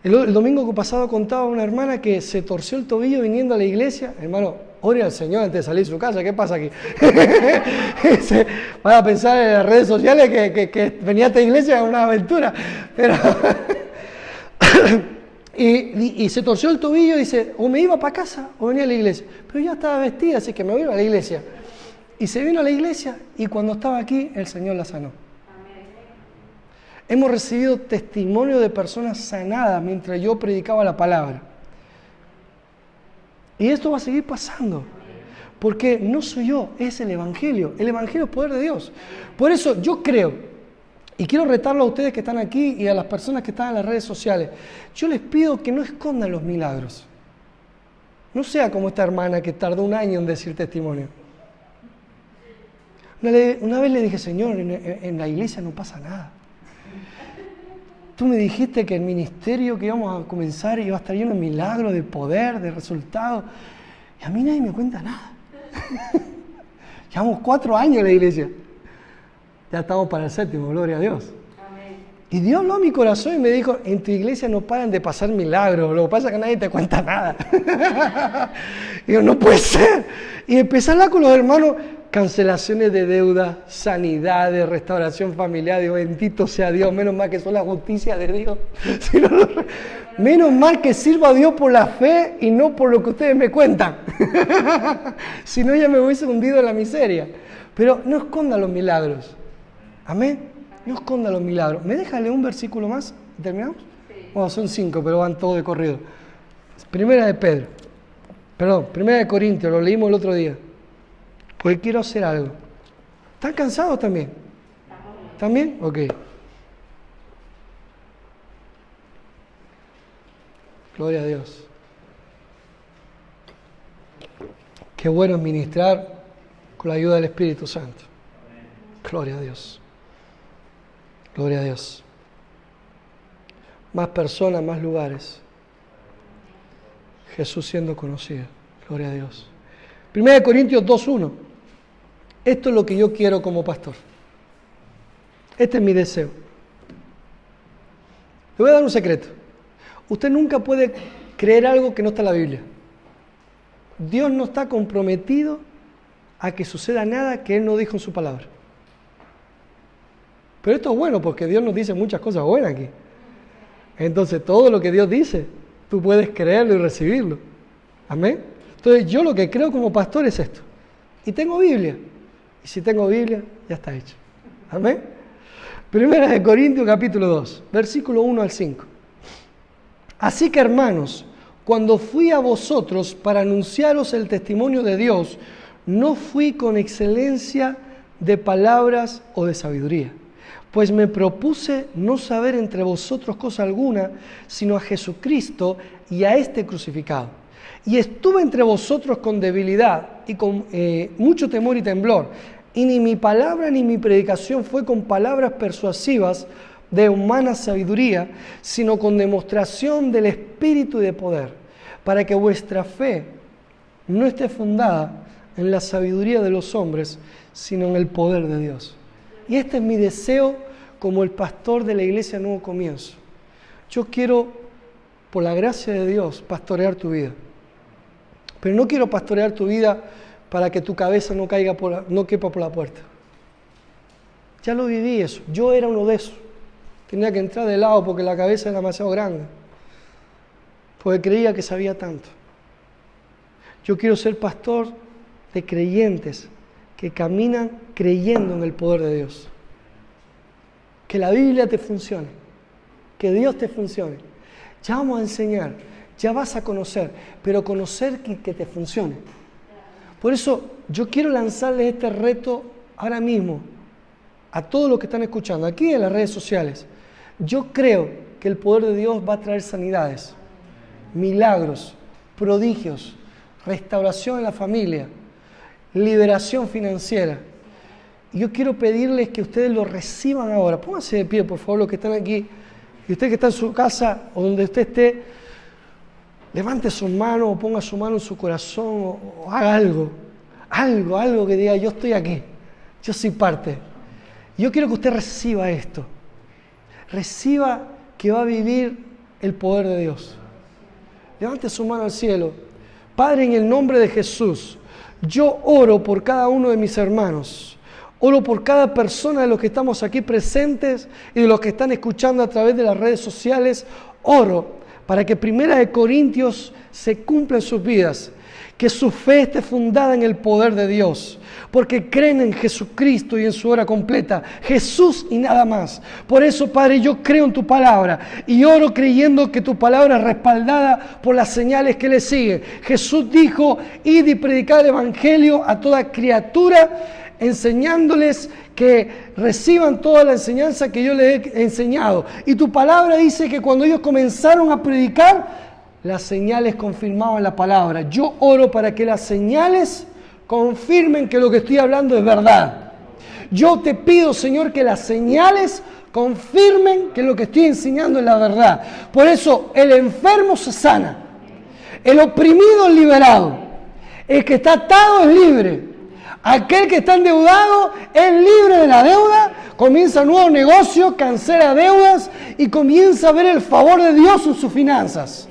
S1: El domingo pasado contaba una hermana que se torció el tobillo viniendo a la iglesia. Hermano, ore al Señor antes de salir de su casa. ¿Qué pasa aquí? Van a pensar en las redes sociales que venía a esta iglesia es una aventura. Pero y se torció el tobillo y dice, o me iba para casa o venía a la iglesia. Pero ya estaba vestida, así que me voy a la iglesia. Y se vino a la iglesia y cuando estaba aquí, el Señor la sanó. Hemos recibido testimonio de personas sanadas mientras yo predicaba la palabra. Y esto va a seguir pasando. Porque no soy yo, es el Evangelio. El Evangelio es poder de Dios. Por eso yo creo, y quiero retarlo a ustedes que están aquí y a las personas que están en las redes sociales, yo les pido que no escondan los milagros. No sea como esta hermana que tardó 1 año en decir testimonio. Una vez le dije, Señor, en la iglesia no pasa nada. Tú me dijiste que el ministerio que íbamos a comenzar iba a estar lleno de milagros, de poder, de resultados. Y a mí nadie me cuenta nada. Llevamos 4 años en la iglesia. Ya estamos para el 7º, gloria a Dios. Amén. Y Dios habló a mi corazón y me dijo, en tu iglesia no paran de pasar milagros, lo que pasa es que nadie te cuenta nada. Y yo, no puede ser. Y empecé a hablar con los hermanos, cancelaciones de deuda, sanidades, restauración familiar. Digo, bendito sea Dios, menos mal que son la justicia de Dios. Menos mal que sirvo a Dios por la fe y no por lo que ustedes me cuentan. Si no, ya me hubiese hundido en la miseria. Pero no esconda los milagros. Amén. No esconda los milagros. ¿Me deja leer un versículo más? ¿Terminamos? Sí. Bueno, son 5, pero van todos de corrido. Primera de Corintios, lo leímos el otro día. Porque quiero hacer algo. ¿Están cansados también? ¿También? Ok. Gloria a Dios. Qué bueno es ministrar con la ayuda del Espíritu Santo. Gloria a Dios. Gloria a Dios. Más personas, más lugares. Jesús siendo conocido. Gloria a Dios. 1 Corintios 2:1. Esto es lo que yo quiero como pastor. Este es mi deseo. Le voy a dar un secreto. Usted nunca puede creer algo que no está en la Biblia. Dios no está comprometido a que suceda nada que Él no dijo en su palabra. Pero esto es bueno porque Dios nos dice muchas cosas buenas aquí. Entonces todo lo que Dios dice, tú puedes creerlo y recibirlo. Amén. Entonces yo lo que creo como pastor es esto. Y tengo Biblia. Y si tengo Biblia, ya está hecho. Amén. 1 Corintios capítulo 2, versículo 1 al 5. Así que hermanos, cuando fui a vosotros para anunciaros el testimonio de Dios, no fui con excelencia de palabras o de sabiduría, pues me propuse no saber entre vosotros cosa alguna, sino a Jesucristo y a este crucificado. Y estuve entre vosotros con debilidad y con mucho temor y temblor. Y ni mi palabra ni mi predicación fue con palabras persuasivas de humana sabiduría, sino con demostración del Espíritu y de poder, para que vuestra fe no esté fundada en la sabiduría de los hombres, sino en el poder de Dios. Y este es mi deseo como el pastor de la Iglesia Nuevo Comienzo. Yo quiero, por la gracia de Dios, pastorear tu vida. Pero no quiero pastorear tu vida para que tu cabeza no quepa por la puerta. Ya lo viví eso. Yo era uno de esos. Tenía que entrar de lado porque la cabeza era demasiado grande. Porque creía que sabía tanto. Yo quiero ser pastor de creyentes que caminan creyendo en el poder de Dios. Que la Biblia te funcione. Que Dios te funcione. Ya vamos a enseñar, ya vas a conocer, pero conocer que te funcione. Por eso yo quiero lanzarles este reto ahora mismo a todos los que están escuchando, aquí en las redes sociales. Yo creo que el poder de Dios va a traer sanidades, milagros, prodigios, restauración en la familia, liberación financiera. Y yo quiero pedirles que ustedes lo reciban ahora. Pónganse de pie, por favor, los que están aquí. Y usted que está en su casa o donde usted esté, levante sus manos o ponga su mano en su corazón o haga algo que diga, yo estoy aquí, yo soy parte. Yo quiero que usted reciba esto. Reciba que va a vivir el poder de Dios. Levante su mano al cielo. Padre, en el nombre de Jesús, yo oro por cada uno de mis hermanos. Oro por cada persona de los que estamos aquí presentes y de los que están escuchando a través de las redes sociales. Oro para que 1 Corintios se cumpla en sus vidas, que su fe esté fundada en el poder de Dios, porque creen en Jesucristo y en su obra completa, Jesús y nada más. Por eso, Padre, yo creo en tu palabra y oro creyendo que tu palabra es respaldada por las señales que le siguen. Jesús dijo, id y predicad el evangelio a toda criatura, enseñándoles que reciban toda la enseñanza que yo les he enseñado. Y tu palabra dice que cuando ellos comenzaron a predicar, las señales confirmaban la palabra. Yo oro para que las señales confirmen que lo que estoy hablando es verdad. Yo te pido, Señor, que las señales confirmen que lo que estoy enseñando es la verdad. Por eso el enfermo se sana, el oprimido es liberado, el que está atado es libre. Aquel que está endeudado es libre de la deuda, comienza un nuevo negocio, cancela deudas y comienza a ver el favor de Dios en sus finanzas.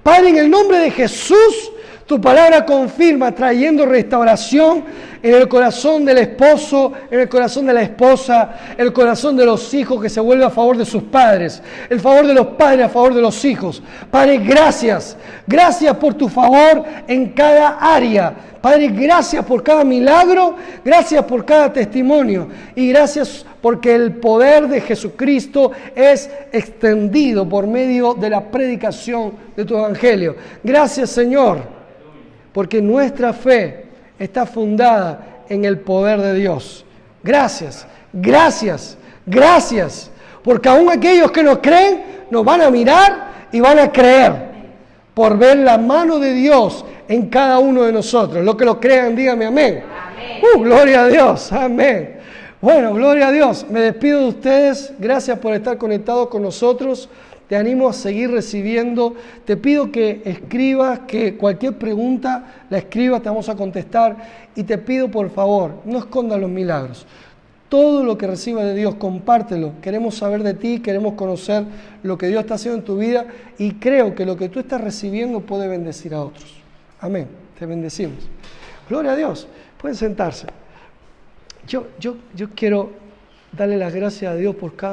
S1: Padre, en el nombre de Jesús, tu palabra confirma trayendo restauración en el corazón del esposo, en el corazón de la esposa, el corazón de los hijos que se vuelve a favor de sus padres, el favor de los padres a favor de los hijos. Padre, gracias. Gracias por tu favor en cada área. Padre, gracias por cada milagro, gracias por cada testimonio y gracias porque el poder de Jesucristo es extendido por medio de la predicación de tu evangelio. Gracias, Señor, porque nuestra fe está fundada en el poder de Dios. Gracias, gracias, gracias, porque aún aquellos que no creen nos van a mirar y van a creer por ver la mano de Dios en cada uno de nosotros. Los que lo crean, dígame amén. Amén. Gloria a Dios, amén. Bueno, gloria a Dios. Me despido de ustedes. Gracias por estar conectados con nosotros. Te animo a seguir recibiendo. Te pido que escribas, que cualquier pregunta la escribas, te vamos a contestar. Y te pido, por favor, no escondas los milagros. Todo lo que recibas de Dios, compártelo. Queremos saber de ti, queremos conocer lo que Dios está haciendo en tu vida. Y creo que lo que tú estás recibiendo puede bendecir a otros. Amén. Te bendecimos. Gloria a Dios. Pueden sentarse. Yo quiero darle las gracias a Dios por cada uno.